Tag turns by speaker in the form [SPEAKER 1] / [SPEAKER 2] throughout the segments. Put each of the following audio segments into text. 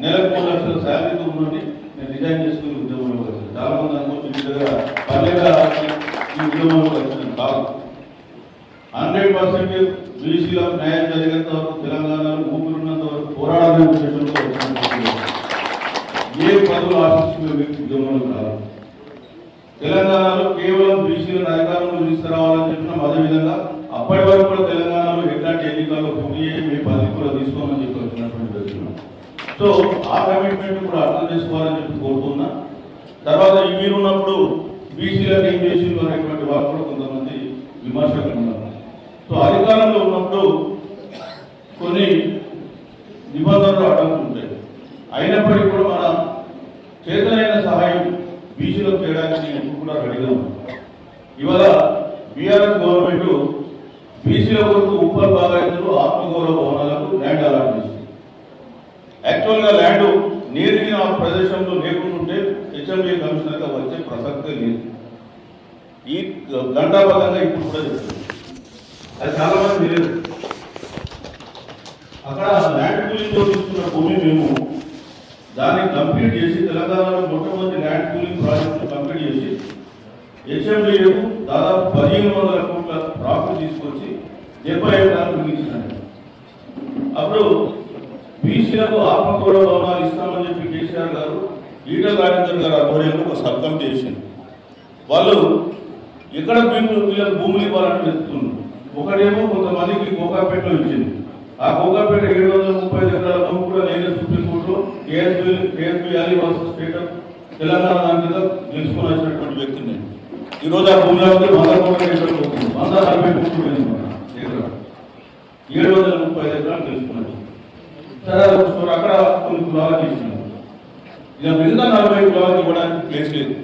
[SPEAKER 1] నెలకు 3 లక్షల శాలరీతో ఉన్నది నేను రిజైన్ చేసుకుని ఉద్యోగంలో వచ్చాను. చాలా మంది అనుకుంటున్న పల్లెగా ఈ ఉద్యోగంలో వచ్చినాను కాదు. 100% బీసీలకు న్యాయం జరిగేంత వరకు తెలంగాణలో ఊపిరిన్నంత వరకు పోరాడాలనే ఉద్దేశంలో వచ్చిన ఏ పదవులు ఆశిస్తున్న వ్యక్తి ఉద్యోగంలో కాదు. తెలంగాణలో కేవలం బీసీలను అధికారంలో తీసుకురావాలని చెప్పినాం. అదేవిధంగా అప్పటి వరకు కూడా తెలంగాణలో ఎట్లాంటి ఎన్నికల్లో పోటీ చేసి మీ పదవి కూడా తీసుకోమని చెప్పి వచ్చినటువంటి వ్యక్తులు. సో ఆ కమిట్మెంట్ కూడా అర్థం చేసుకోవాలని చెప్పి కోరుతున్నా. తర్వాత మీరున్నప్పుడు బీసీలకు ఏం చేసిండ్రు అనేటువంటి వారు కూడా కొంతమంది విమర్శకులు ఉన్నారు. సో అధికారంలో ఉన్నప్పుడు కొన్ని నిబంధనలు అడ్డంకులు ఉంటాయి. అయినప్పటికీ కూడా మన చేతనైన సహాయం బీసీలకు చేయడానికి నేను ఎప్పుడు కూడా రెడీగా ఉన్నాను. ఇవాళ బీఆర్ఎస్ గవర్నమెంట్ బీసీల కొరకు ఉప్పల్ బాగాయతులు ఆత్మగౌరవ భవనాలకు ల్యాండ్ అలాట్ చేసింది. యాక్చువల్గా ల్యాండ్ నేరుగా ఆ ప్రదేశంలో లేకుండా ఉంటే హెచ్ఎండీ కమిషనర్గా వచ్చే ప్రసక్తే లేదు. ఈ గంటాబద్ధంగా ఇప్పుడు కూడా చెప్తుంది. అది చాలా మంది తెలియదు. అక్కడ ల్యాండ్ కూలింగ్ తీసుకున్న భూమి మేము దాన్ని కంప్లీట్ చేసి తెలంగాణలో మొట్టమొదటి ల్యాండ్ కూలింగ్ ప్రాజెక్టు కంప్లీట్ చేసి హెచ్ఎండీకు దాదాపు 1500 కోట్ల ప్రాఫిట్ తీసుకొచ్చి 75 ఏళ్ళు మిగిలించినాడు. అప్పుడు బీసీలకు ఆత్మగౌరవ భవనాలు ఇస్తామని చెప్పి కేసీఆర్ గారు ఈటల రాజేందర్ గారు ఆధ్వర్యంలో ఒక సబ్ కమిటీ చేసింది. వాళ్ళు ఎక్కడ వీళ్ళకి భూములు ఇవ్వాలని చెప్తున్నారు. ఒకటేమో కొంతమందికి గోకాపేటలో ఇచ్చింది. ఆ గోకాపేట 735 ఎకరాల భూమి కూడా నేనే సుప్రీంకోర్టులో KSB Ali versus state of Telangana దాని మీద గెలుచుకొని వచ్చినటువంటి వ్యక్తి నేను. ఈరోజు ఆ భూమిలో 140 ఎకరాలు పోతుంది. 140 కోట్లు 735 ఎకరాలు తెలుసుకున్నాను. సరే అక్కడ కొన్ని కులాలకు ఇచ్చినాను. ఇక మిగతా 40 కులాలకు ఇవ్వడానికి ప్లేస్ లేదు.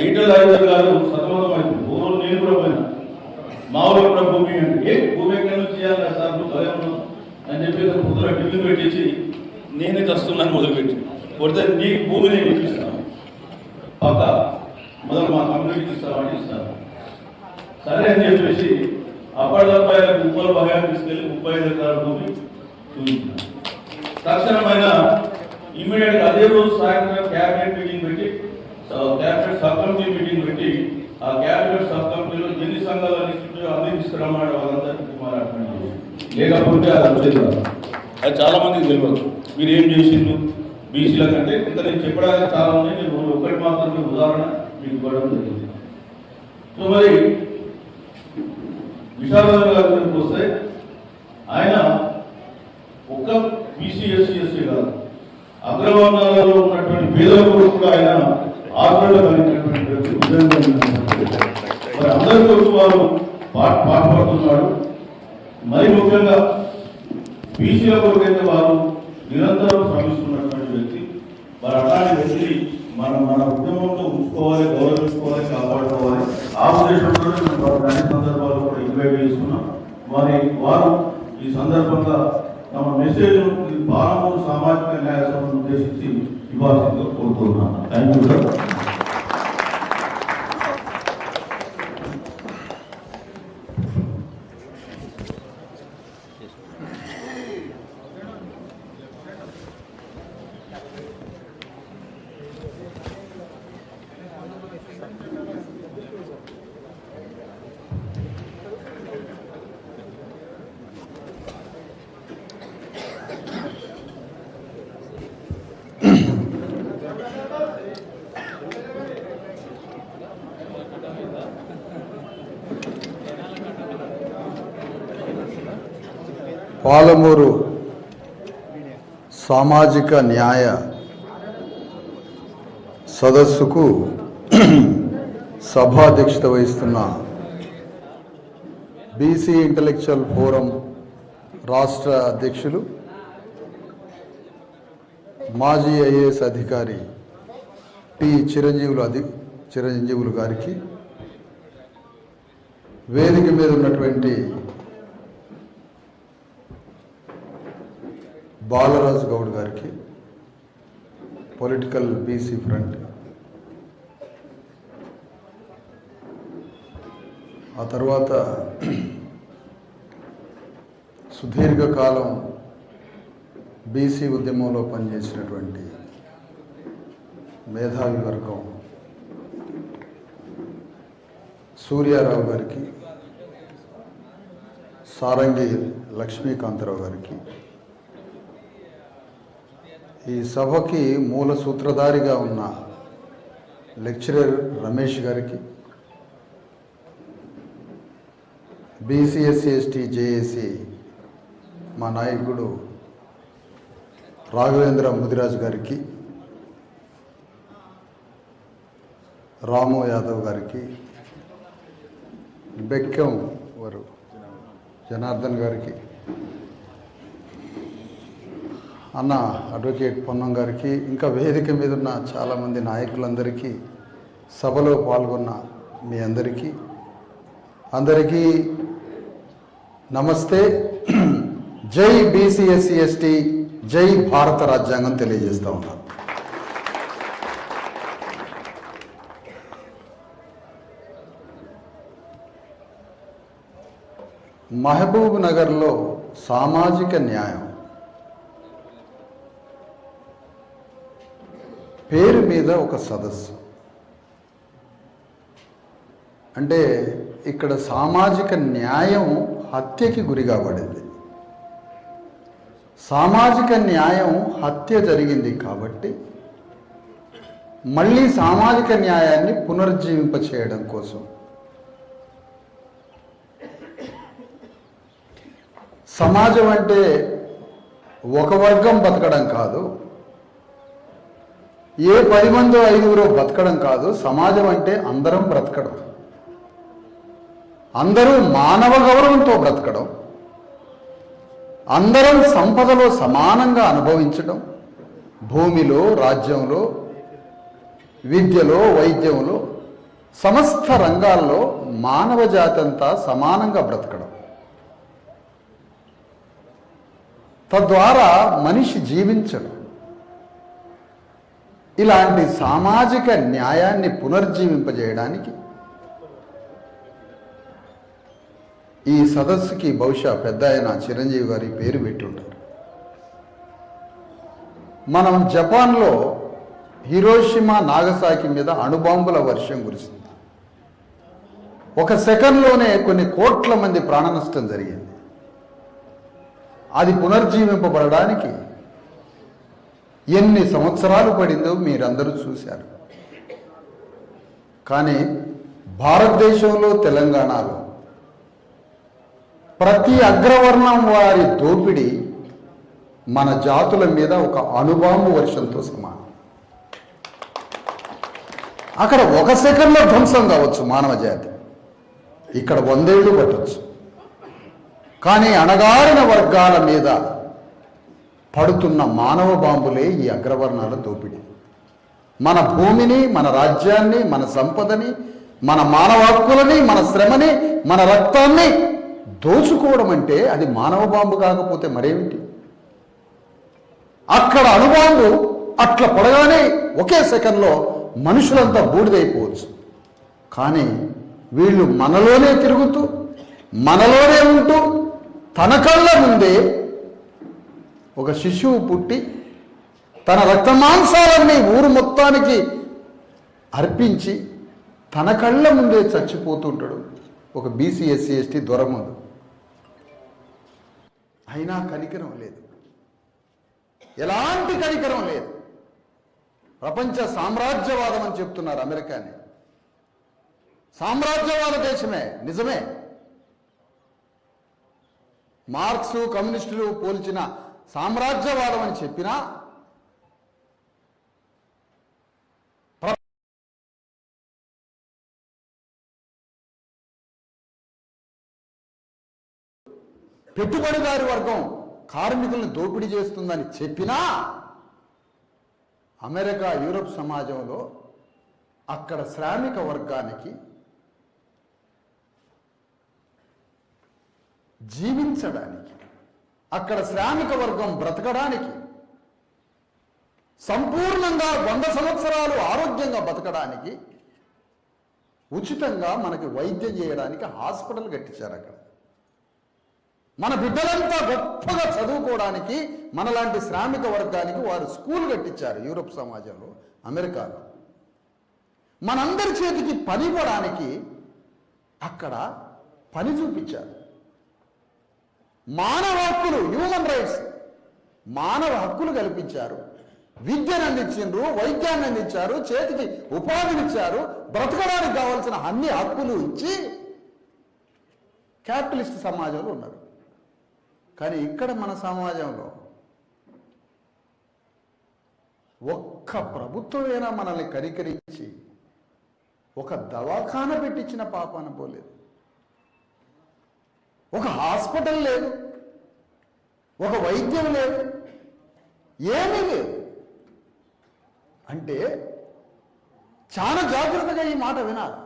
[SPEAKER 1] ఈటల రాజేందర్ గారు సతమతం అయిపోయింది. ఓవర్ నేను కూడా పోయినా మా ఊళ్ళో కూడా భూమి అంటే భూమి ఎక్కడ నుంచి చేయాలి సార్ భయం అని చెప్పి పొద్దున ఢిల్లీ పెట్టించి నేనే చస్తున్నాను మొదలుపెట్టి కొడితే నీ భూమి నేను ఇప్పిస్తాను పక్క మొదలు మా కమ్యూనిటీకి ఇస్తామని ఇస్తాను. సరే అని చెప్పేసి అప్పటిదప్ప ఉప్పల్ బాగా తీసుకెళ్ళి 35 ఎకరాల భూమి చూపించాను. తక్షణమైన ఇమ్మీడియట్గా అదే రోజు సాయంత్రం క్యాబినెట్ మీటింగ్ పెట్టి క్యాబినెట్ సబ్ కమిటీ మీటింగ్ పెట్టి ఆ క్యాబినెట్ సబ్ కమిటీలో ఎన్ని సంఘాలు అన్ని తీసుకురమ్మన్నాడు వాళ్ళందరికీ మాట్లాడుతున్నాడు. లేకపోతే అది వచ్చేది కాదు. అది చాలా మందికి తెలియదు. మీరు ఏం చేసిండ్రు బీసీల కంటే ఇంత నేను చెప్పడానికి చాలా ఉన్నాయి. నేను ఒకటి మాత్రమే ఉదాహరణ మీకు ఇవ్వడం జరిగింది. సో మరి విశారదన్ గారికి వస్తే ఆయన ఒక్క బీసీ ఎస్సీ ఎస్సీ కాదు, అగ్రవర్ణాలలో ఉన్నటువంటి పేదలకు కూడా ఆయన ఆదరణ కలిగినటువంటి మరి అందరికీ వచ్చి వారు పాటుపడుతున్నాడు. మరి ముఖ్యంగా బీసీల కొరకైతే వారు నిరంతరం శ్రమిస్తున్నటువంటి వ్యక్తి. మరి అలాంటి వ్యక్తి మన ఉద్యమంలో ఉంచుకోవాలి, గౌరవించుకోవాలి, కాపాడుకోవాలి. ఆ ఉద్దేశంలో అన్ని సందర్భాల్లో కూడా ఇన్వైట్ చేస్తున్నాం. మరి వారు ఈ సందర్భంగా తమ మెసేజ్ పాలమూరు సామాజిక న్యాయ సభను ఉద్దేశించి ఇవ్వాల్సిందిగా కోరుతున్నాను. Thank you sir.
[SPEAKER 2] పాలమూరు సామాజిక న్యాయ సదస్సుకు సభాధ్యక్షత వహిస్తున్న బీసీ ఇంటలెక్చువల్ ఫోరం రాష్ట్ర అధ్యక్షులు మాజీ ఐఏఎస్ అధికారి టి చిరంజీవులు గారికి, వేదిక మీద ఉన్నటువంటి బాలరాజు గౌడ్ గారికి, పొలిటికల్ బీసీ ఫ్రంట్, ఆ తర్వాత సుదీర్ఘకాలం బీసీ ఉద్యమంలో పనిచేసినటువంటి మేధావి వర్గం సూర్యారావు గారికి, సారంగి లక్ష్మీకాంతరావు గారికి, ఈ సభకి మూల సూత్రధారిగా ఉన్న లెక్చరర్ రమేష్ గారికి, బీసీఎస్సీ ఎస్టీ జేఏసీ మా నాయకుడు రాఘవేంద్ర ముదిరాజు గారికి, రాము యాదవ్ గారికి, బెక్కం వారు జనార్దన్ గారికి, అన్న అడ్వకేట్ పొన్నం గారికి, ఇంకా వేదిక మీద ఉన్న చాలామంది నాయకులందరికీ, సభలో పాల్గొన్న మీ అందరికీ నమస్తే. జై బీసీఎస్సీ ఎస్టీ, జై భారత రాజ్యాంగం తెలియజేస్తా ఉన్నాను. మహబూబ్ నగర్లో సామాజిక న్యాయం పేరు మీద ఒక సదస్సు. అంటే ఇక్కడ సామాజిక న్యాయం హత్యకి గురి కాబడింది. సామాజిక న్యాయం హత్య జరిగింది కాబట్టి మళ్ళీ సామాజిక న్యాయాన్ని పునరుజ్జీవింపచేయడం కోసం సమాజం అంటే ఒక వర్గం బతకడం కాదు, ఏ 10 మందో 5గురో బతకడం కాదు. సమాజం అంటే అందరం బ్రతకడం, అందరూ మానవ గౌరవంతో బ్రతకడం, అందరం సంపదలో సమానంగా అనుభవించడం, భూమిలో, రాజ్యంలో, విద్యలో, వైద్యంలో, సమస్త రంగాల్లో మానవ జాతి అంతా సమానంగా బ్రతకడం. తద్వారా మనిషి జీవించడం. ఇలాంటి సామాజిక న్యాయాన్ని పునర్జీవింపజేయడానికి ఈ సదస్సుకి బహుశా పెద్ద ఆయన చిరంజీవి గారి పేరు పెట్టి ఉంటారు. మనం జపాన్లో హిరోషిమా, నాగసాకి మీద అణుబాంబుల వర్షం కురిసింది. 1 సెకండ్లోనే కొన్ని కోట్ల మంది ప్రాణ నష్టం జరిగింది. అది పునర్జీవింపబడడానికి ఎన్ని సంవత్సరాలు పడిందో మీరందరూ చూశారు. కానీ భారతదేశంలో, తెలంగాణలో ప్రతి అగ్రవర్ణం వారి దోపిడీ మన జాతుల మీద ఒక అణుబాంబు వర్షంతో సమానం. అక్కడ 1 సెకండ్లో ధ్వంసం కావచ్చు మానవ జాతి, ఇక్కడ 100 ఏళ్ళు పట్టవచ్చు. కానీ అణగారిన వర్గాల మీద పడుతున్న మానవ బాంబులే ఈ అగ్రవర్ణాల దోపిడీ. మన భూమిని, మన రాజ్యాన్ని, మన సంపదని, మన మానవ హక్కులని, మన శ్రమని, మన రక్తాన్ని దోచుకోవడం అంటే అది మానవ బాంబు కాకపోతే మరేమిటి? అక్కడ అణుబాంబు అట్లా పడగానే ఒకే సెకండ్లో మనుషులంతా బూడిదైపోవచ్చు. కానీ వీళ్ళు మనలోనే తిరుగుతూ, మనలోనే ఉంటూ, తన కళ్ళ ముందే ఒక శిశువు పుట్టి తన రక్తమాంసాలన్నీ ఊరు మొత్తానికి అర్పించి తన కళ్ళ ముందే చచ్చిపోతుంటాడు ఒక బీసీఎస్సీ ఎస్టీ దొర ముందు. అయినా కనికరం లేదు, ఎలాంటి కనికరం లేదు. ప్రపంచ సామ్రాజ్యవాదం అని చెప్తున్నారు అమెరికాని. సామ్రాజ్యవాద దేశమే, నిజమే. మార్క్సు, కమ్యూనిస్టులు పోల్చిన సామ్రాజ్యవాదం అని చెప్పినా పెట్టుబడిదారి వర్గం కార్మికులను దోపిడీ చేస్తుందని చెప్పినా అమెరికా, యూరప్ సమాజంలో అక్కడ శ్రామిక వర్గానికి జీవించడానికి, అక్కడ శ్రామిక వర్గం బ్రతకడానికి, సంపూర్ణంగా 100 సంవత్సరాలు ఆరోగ్యంగా బతకడానికి ఉచితంగా మనకి వైద్యం చేయడానికి హాస్పిటల్ కట్టించారు. అక్కడ మన బిడ్డలంతా గొప్పగా చదువుకోవడానికి మనలాంటి శ్రామిక వర్గానికి వారు స్కూల్ కట్టించారు యూరోప్ సమాజంలో, అమెరికాలో. మనందరి చేతికి పని ఇవ్వడానికి అక్కడ పని చూపించారు. మానవ హక్కులు, హ్యూమన్ రైట్స్, మానవ హక్కులు కల్పించారు. విద్యను అందించారు, వైద్యాన్ని అందించారు, చేతికి ఉపాధినిచ్చారు, బ్రతకడానికి కావాల్సిన అన్ని హక్కులు ఇచ్చి క్యాపిటలిస్ట్ సమాజంలో ఉన్నారు. కానీ ఇక్కడ మన సమాజంలో ఒక్క ప్రభుత్వమైనా మనల్ని కరికరించి ఒక దవాఖాన పెట్టించిన పాపాన పోలేదు. ఒక హాస్పిటల్ లేదు, ఒక వైద్యం లేదు, ఏమీ లేదు. అంటే చాలా జాగ్రత్తగా ఈ మాట వినాలి.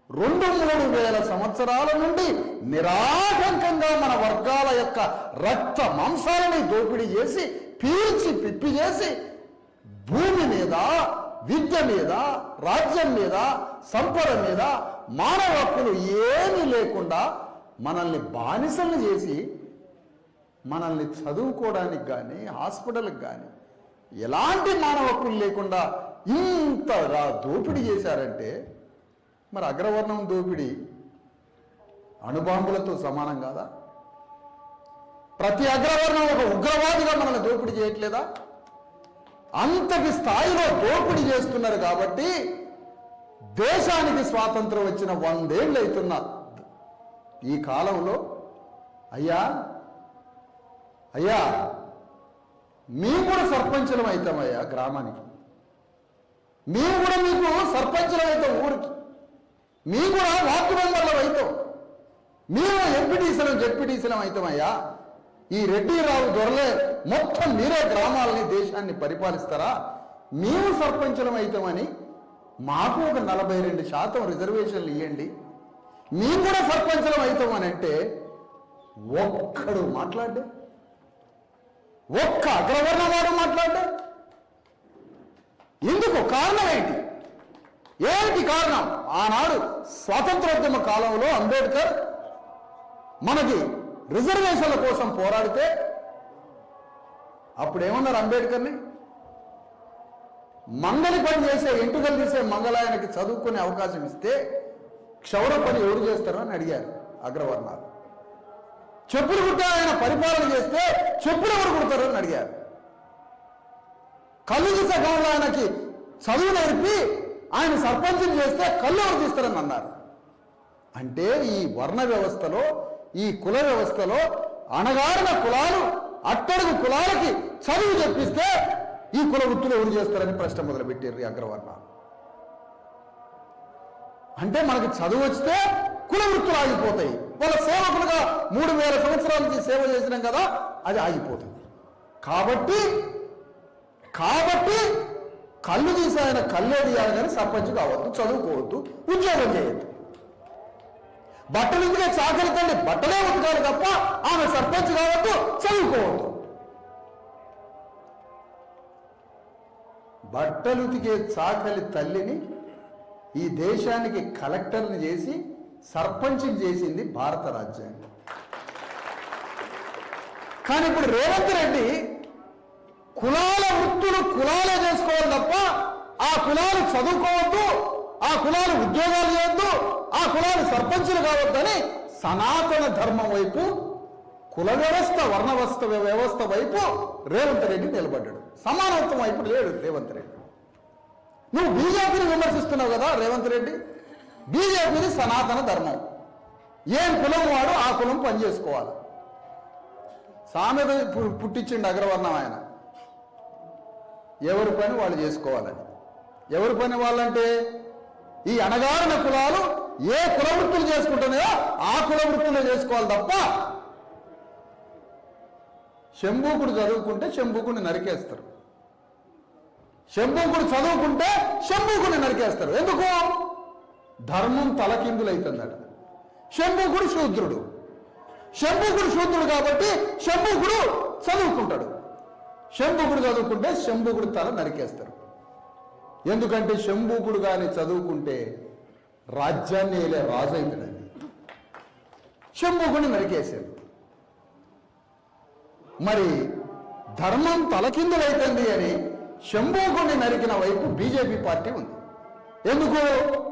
[SPEAKER 2] 2-3 వేల సంవత్సరాల నుండి నిరాటంకంగా మన వర్గాల యొక్క రక్త మాంసాలని దోపిడీ చేసి, పీల్చి పిప్పి చేసి, భూమి మీద, విద్య మీద, రాజ్యం మీద, సంపద మీద, మానవ హక్కులు ఏమీ లేకుండా మనల్ని బానిసలు చేసి, మనల్ని చదువుకోవడానికి కానీ హాస్పిటల్కి కానీ ఎలాంటి మానవ హక్కులు లేకుండా ఇంతగా దోపిడీ చేశారంటే, మరి అగ్రవర్ణం దోపిడీ అణుబాంబులతో సమానం కాదా? ప్రతి అగ్రవర్ణం ఒక ఉగ్రవాదిగా మనల్ని దోపిడీ చేయట్లేదా? అంతటి స్థాయిలో దోపిడీ చేస్తున్నారు. కాబట్టి దేశానికి స్వాతంత్రం వచ్చిన 100 ఏళ్ళు అవుతున్న ఈ కాలంలో అయ్యా మేము కూడా సర్పంచులం అవుతామయ్యా గ్రామానికి, మేము కూడా మీకు సర్పంచులం అవుతాం ఊరికి, మేము కూడా వార్డు మెంబర్లం అవుతాం, మేము ఎంపీటీసీలం జెడ్పీటీసీలం అవుతామయ్యా. ఈ రెడ్డి రావు దొరలే మొత్తం మీరే గ్రామాలని దేశాన్ని పరిపాలిస్తారా, మేము సర్పంచులం అవుతామని మాకు ఒక 42% రిజర్వేషన్లు ఇవ్వండి, మేము కూడా సర్పంచులం అవుతామని అంటే ఒక్కడు మాట్లాడే, ఒక్క అగ్రవర్ణ వాడు మాట్లాడే. ఎందుకు? కారణం ఏంటి? ఏమిటి కారణం? ఆనాడు స్వాతంత్రోద్యమ కాలంలో అంబేద్కర్ మనకి రిజర్వేషన్ల కోసం పోరాడితే అప్పుడు ఏమన్నారు అంబేద్కర్ని? మంగళి పని చేసే, ఎంటుకలు తీసే మంగళాయనకి చదువుకునే అవకాశం ఇస్తే క్షౌర పని ఎవరు చేస్తారో అని అడిగారు అగ్రవర్ణాలు. చెప్పులు కుట్టే ఆయన పరిపాలన చేస్తే చెప్పులు ఎవరు కుడతారు అని అడిగారు. కళ్ళు తీసే గౌరవ ఆయనకి చదువు నేర్పి ఆయన సర్పంచులు చేస్తే కళ్ళు ఎవరు తీస్తారని అన్నారు. అంటే ఈ వర్ణ వ్యవస్థలో, ఈ కుల వ్యవస్థలో అణగారిన కులాలు, అట్టడుగు కులాలకి చదువు చెప్పిస్తే ఈ కుల వృత్తులు ఎవరు చేస్తారని ప్రశ్న మొదలుపెట్టారు ఈ అగ్రవర్ణాలు. అంటే మనకి చదువు వస్తే కుల వృత్తులు ఆగిపోతాయి. వాళ్ళ సేవకులుగా 3000 సంవత్సరాల నుంచి సేవ చేసినాం కదా, అది ఆగిపోతుంది. కాబట్టి కళ్ళు తీసి ఆయన కళ్ళే తీయాలి కానీ సర్పంచ్ కావద్దు, చదువుకోవద్దు, ఉద్యోగం చేయొద్దు. బట్టలు ఉతికే చాకలి తల్లి బట్టలే ఉతకాలి తప్ప ఆమె సర్పంచ్ కావద్దు, చదువుకోవద్దు. బట్టలు ఉతికే చాకలి తల్లిని ఈ దేశానికి కలెక్టర్ని చేసి సర్పంచ్ని చేసింది భారత రాజ్యాంగం. కానీ ఇప్పుడు రేవంత్ రెడ్డి కులాల వృత్తులు కులాలే చేసుకోవాలి తప్ప ఆ కులాలు చదువుకోవద్దు, ఆ కులాలు ఉద్యోగాలు చేయొద్దు, ఆ కులాలు సర్పంచులు కావద్దని సనాతన ధర్మం వైపు, కుల వ్యవస్థ, వర్ణ వ్యవస్థ వైపు రేవంత్ రెడ్డి నిలబడ్డాడు. సమానత్వం వైపు లేడు రేవంత్ రెడ్డి. నువ్వు బీజేపీని విమర్శిస్తున్నావు కదా రేవంత్ రెడ్డి. బీజేపీని సనాతన ధర్మం, ఏం కులం వాడు ఆ కులం పనిచేసుకోవాలి. సామెత పుట్టించిండు అగ్రవర్ణం ఆయన, ఎవరి పని వాళ్ళు చేసుకోవాలని. ఎవరి పని వాళ్ళంటే ఈ అణగారిన కులాలు ఏ కుల వృత్తులు చేసుకుంటున్నాయో ఆ కుల వృత్తులు చేసుకోవాలి తప్ప శంభూకుడు చదువుకుంటే శంభూకుడిని నరికేస్తారు, శంభూకుడు చదువుకుంటే శంభూకుడిని నరికేస్తారు. ఎందుకు? ధర్మం తలకిందులైతుందట. శంభూకుడు శూద్రుడు, శంభూకుడు శూద్రుడు కాబట్టి శంభూకుడు చదువుకుంటాడు. శంభూకుడు చదువుకుంటే శంభూకుడు తల నరికేస్తారు. ఎందుకంటే శంభూకుడు కానీ చదువుకుంటే రాజ్యాన్ని ఏలే రాజు అవుతాడని. శంభుకుని నరికేశారు. మరి ధర్మం తలకిందులైతుంది అని శంభుకుని నరికిన వైపు బీజేపీ పార్టీ ఉంది. ఎందుకు?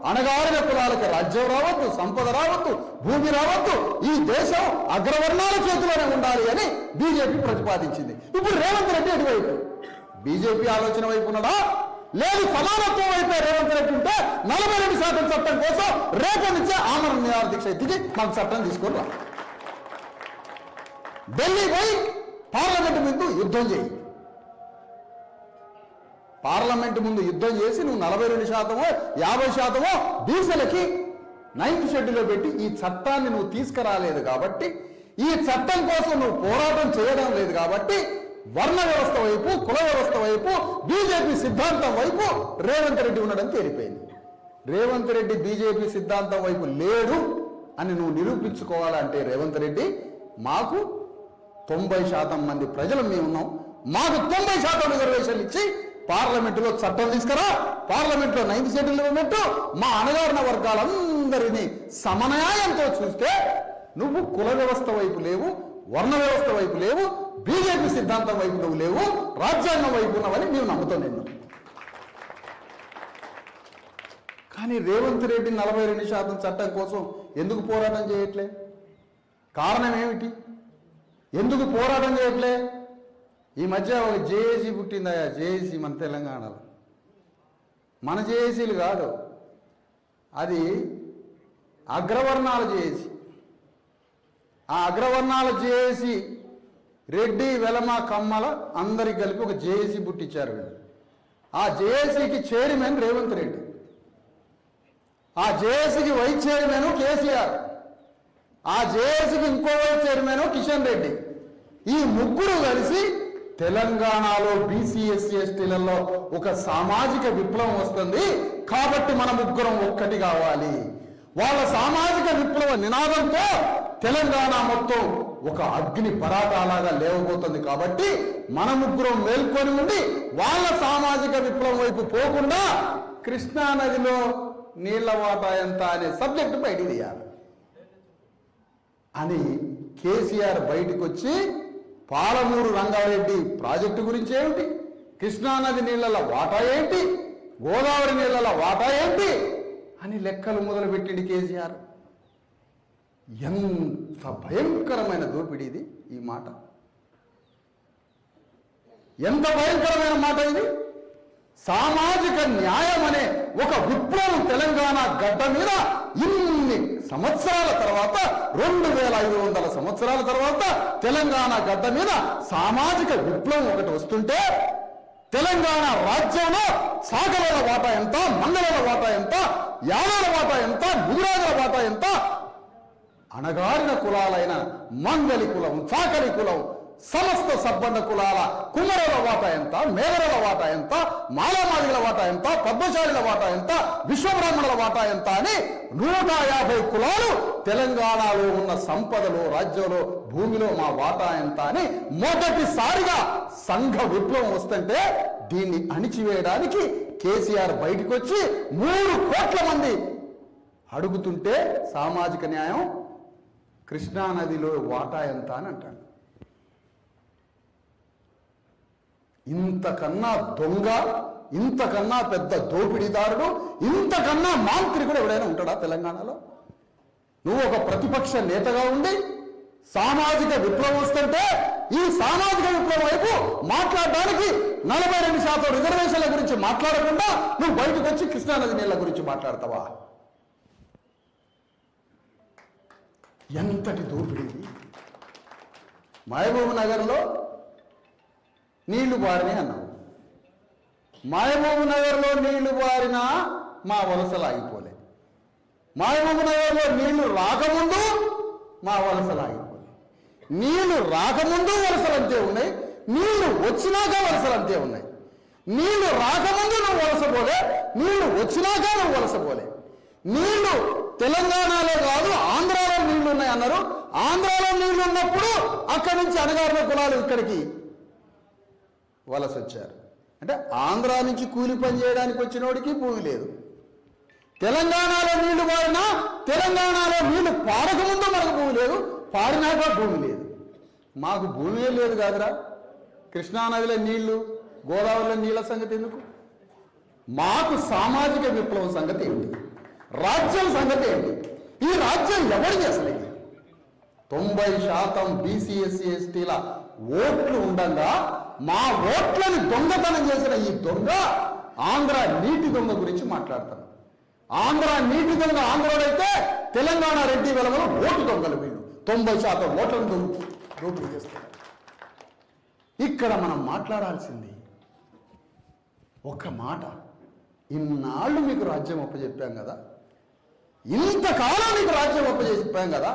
[SPEAKER 2] అణగారిన కులాలకు రాజ్యం రావద్దు, సంపద రావద్దు, భూమి రావద్దు, ఈ దేశం అగ్రవర్ణాల చేతిలోనే ఉండాలి అని బీజేపీ ప్రతిపాదించింది. ఇప్పుడు రేవంత్ రెడ్డి ఎటువైపు? బీజేపీ ఆలోచన వైపు ఉన్నాడా? లేదు, సమానత్వం వైపే రేవంత్ రెడ్డి ఉంటే 42% చట్టం కోసం రేపటి నుంచే ఆమరణ నిరాహార దీక్ష ఎత్తికి మాకు చట్టం తీసుకొని రా. ఢిల్లీ పోయి పార్లమెంట్ ముందు యుద్ధం చేయి. పార్లమెంట్ ముందు యుద్ధం చేసి నువ్వు 42%, 50% బీసీలకి 9th షెడ్యూల్లో పెట్టి ఈ చట్టాన్ని నువ్వు తీసుకురాలేదు కాబట్టి, ఈ చట్టం కోసం నువ్వు పోరాటం చేయడం లేదు కాబట్టి వర్ణ వ్యవస్థ వైపు, కుల వ్యవస్థ వైపు, బీజేపీ సిద్ధాంతం వైపు రేవంత్ రెడ్డి ఉండడం తేలిపోయింది. రేవంత్ రెడ్డి బీజేపీ సిద్ధాంతం వైపు లేడు అని నువ్వు నిరూపించుకోవాలంటే రేవంత్ రెడ్డి, మాకు 90% మంది ప్రజలు మేము ఉన్నాం, మాకు 90% రిజర్వేషన్లు ఇచ్చి పార్లమెంటులో చట్టం తీసుకురా, పార్లమెంట్లో 9th షెడ్యూల్ పెట్టు, మా అణగారిన వర్గాలందరినీ సమన్యాయంతో చూస్తే నువ్వు కుల వ్యవస్థ వైపు లేవు, వర్ణ వ్యవస్థ వైపు లేవు, బీజేపీ సిద్ధాంతం వైపు నువ్వు లేవు, రాజ్యాంగం వైపు ఉన్నావని మేము నమ్ముతాం నిన్ను. కానీ రేవంత్ రెడ్డి 42% చట్టం కోసం ఎందుకు పోరాటం చేయట్లే? కారణం ఏమిటి? ఎందుకు పోరాటం చేయట్లే? ఈ మధ్య ఒక జేఏసీ పుట్టిందయా, జేఏసీ మన తెలంగాణలో. మన జేఏసీలు కాదు, అది అగ్రవర్ణాల జేఏసీ. ఆ అగ్రవర్ణాల జేఏసీ రెడ్డి, వెలమ, కమ్మల అందరికి కలిపి ఒక జేఏసీ పుట్టించారు వీళ్ళు. ఆ జేఏసీకి చైర్మన్ రేవంత్ రెడ్డి, ఆ జేఏసీకి వైస్ చైర్మన్ కేసీఆర్, ఆ జేఏసీకి ఇంకో వైస్ చైర్మన్ కిషన్ రెడ్డి. ఈ ముగ్గురు కలిసి తెలంగాణలో బీసీ, ఎస్సీ, ఎస్టీలలో ఒక సామాజిక విప్లవం వస్తుంది కాబట్టి మన ముగ్గురం ఒక్కటి కావాలి. వాళ్ళ సామాజిక విప్లవ నినాదంతో తెలంగాణ మొత్తం ఒక అగ్ని పరాటాలాగా లేవబోతుంది కాబట్టి మన ముగ్గురం మేల్కొని ఉండి వాళ్ళ సామాజిక విప్లవం వైపు పోకుండా కృష్ణా నదిలో నీళ్ల వాటా ఎంత అనే సబ్జెక్టు బయటికి తీయాలి అని కేసీఆర్ బయటకు వచ్చి పాలమూరు రంగారెడ్డి ప్రాజెక్టు గురించి ఏమిటి, కృష్ణానది నీళ్ల వాటా ఏంటి, గోదావరి నీళ్ల వాటా ఏంటి అని లెక్కలు మొదలుపెట్టింది కేసీఆర్. ఎంత భయంకరమైన దోపిడీ ఇది! ఈ మాట ఎంత భయంకరమైన మాట ఇది! సామాజిక న్యాయం అనే ఒక విప్లవం తెలంగాణ గడ్డ మీద ఇన్ని సంవత్సరాల తర్వాత, 2500 సంవత్సరాల తర్వాత తెలంగాణ గడ్డ మీద సామాజిక విప్లవం ఒకటి వస్తుంటే తెలంగాణ రాజ్యంలో సాగరాల వాటా ఎంత, మంగళల వాటా ఎంత, యాదవుల వాటా ఎంత, గుజరాజుల వాటా ఎంత, అణగారిన కులాలైన మంగలి కులం, చాకలి కులం, సమస్త సబ్బండ కులాల కుమ్మరుల వాటా ఎంత, మేఘరుల వాటా ఎంత, మాలమాదిగల వాటా ఎంత, పద్మశాలిల వాటా ఎంత, విశ్వబ్రాహ్మణుల వాటా ఎంత అని 150 కులాలు తెలంగాణలో ఉన్న సంపదలో, రాజ్యంలో, భూమిలో మా వాటా ఎంత అని మొదటిసారిగా సంఘ విప్లవం వస్తుంటే దీన్ని అణిచివేయడానికి కేసీఆర్ బయటకు వచ్చి 3 కోట్ల మంది అడుగుతుంటే సామాజిక న్యాయం, కృష్ణానదిలో వాటా ఎంత అని అంటాడు. ఇంతకన్నా దొంగ, ఇంతకన్నా పెద్ద దోపిడీదారుడు, ఇంతకన్నా మాంత్రికుడు ఎవడైనా ఉంటాడా తెలంగాణలో? నువ్వు ఒక ప్రతిపక్ష నేతగా ఉండి సామాజిక విప్లవం వస్తుంటే ఈ సామాజిక విప్లవం వైపు మాట్లాడడానికి 42% రిజర్వేషన్ల గురించి మాట్లాడకుండా నువ్వు బయటకు వచ్చి కృష్ణానది నీళ్ల గురించి మాట్లాడతావా? ఎంతటి దోపిడీ! మహబూబ్ నగర్లో నీళ్లు బారినాయి అన్నావు. మహబూబ్ నగర్లో నీళ్లు బారినా మా వలసలు ఆగిపోలే. మహబూబ్ నగర్లో నీళ్లు రాకముందు మా వలసలు ఆగిపోలే. నీళ్లు రాకముందు వలసలు అంతే ఉన్నాయి, నీళ్లు వచ్చినాక వలసలు అంతే ఉన్నాయి. నీళ్లు రాకముందు నువ్వు వలసపోలే, నీళ్లు వచ్చినాక నువ్వు వలసపోలే. నీళ్లు తెలంగాణలో కాదు ఆంధ్రాలో నీళ్లు ఉన్నాయి అన్నారు. ఆంధ్రాలో నీళ్లు ఉన్నప్పుడు అక్కడి నుంచి అణగారిన కులాలు ఇక్కడికి వలస వచ్చారు. అంటే ఆంధ్రా నుంచి కూలి పని చేయడానికి వచ్చినోడికి భూమి లేదు, తెలంగాణలో నీళ్లు పారినా తెలంగాణలో నీళ్లు పారకముందు మనకు భూమి లేదు, పారినాక భూమి లేదు. మాకు భూమే లేదు కాదురా. కృష్ణానదిలో నీళ్లు, గోదావరిలో నీళ్ళ సంగతి ఎందుకు? మాకు సామాజిక విప్లవం సంగతి ఏంటి? రాజ్యం సంగతి ఏంటి? ఈ రాజ్యం ఎవరిది అసలు? 90% బీసీ ఎస్సీ ఎస్టీల ఓట్లు ఉండగా మా ఓట్లను దొంగతనం చేసిన ఈ దొంగ ఆంధ్ర నీటి దొంగ గురించి మాట్లాడతాను. ఆంధ్ర నీటి దొంగ ఆంధ్రుడైతే తెలంగాణ రెడ్డి వెలవలు ఓటు దొంగలు వీళ్ళు. 90% ఓట్లను దోపిడీ చేస్తారు. ఇక్కడ మనం మాట్లాడాల్సింది ఒక మాట. ఇన్నాళ్ళు మీకు రాజ్యం అప్పచెప్పాం కదా, ఇంతకాలం మీకు రాజ్యం అప్పచెప్పాం కదా,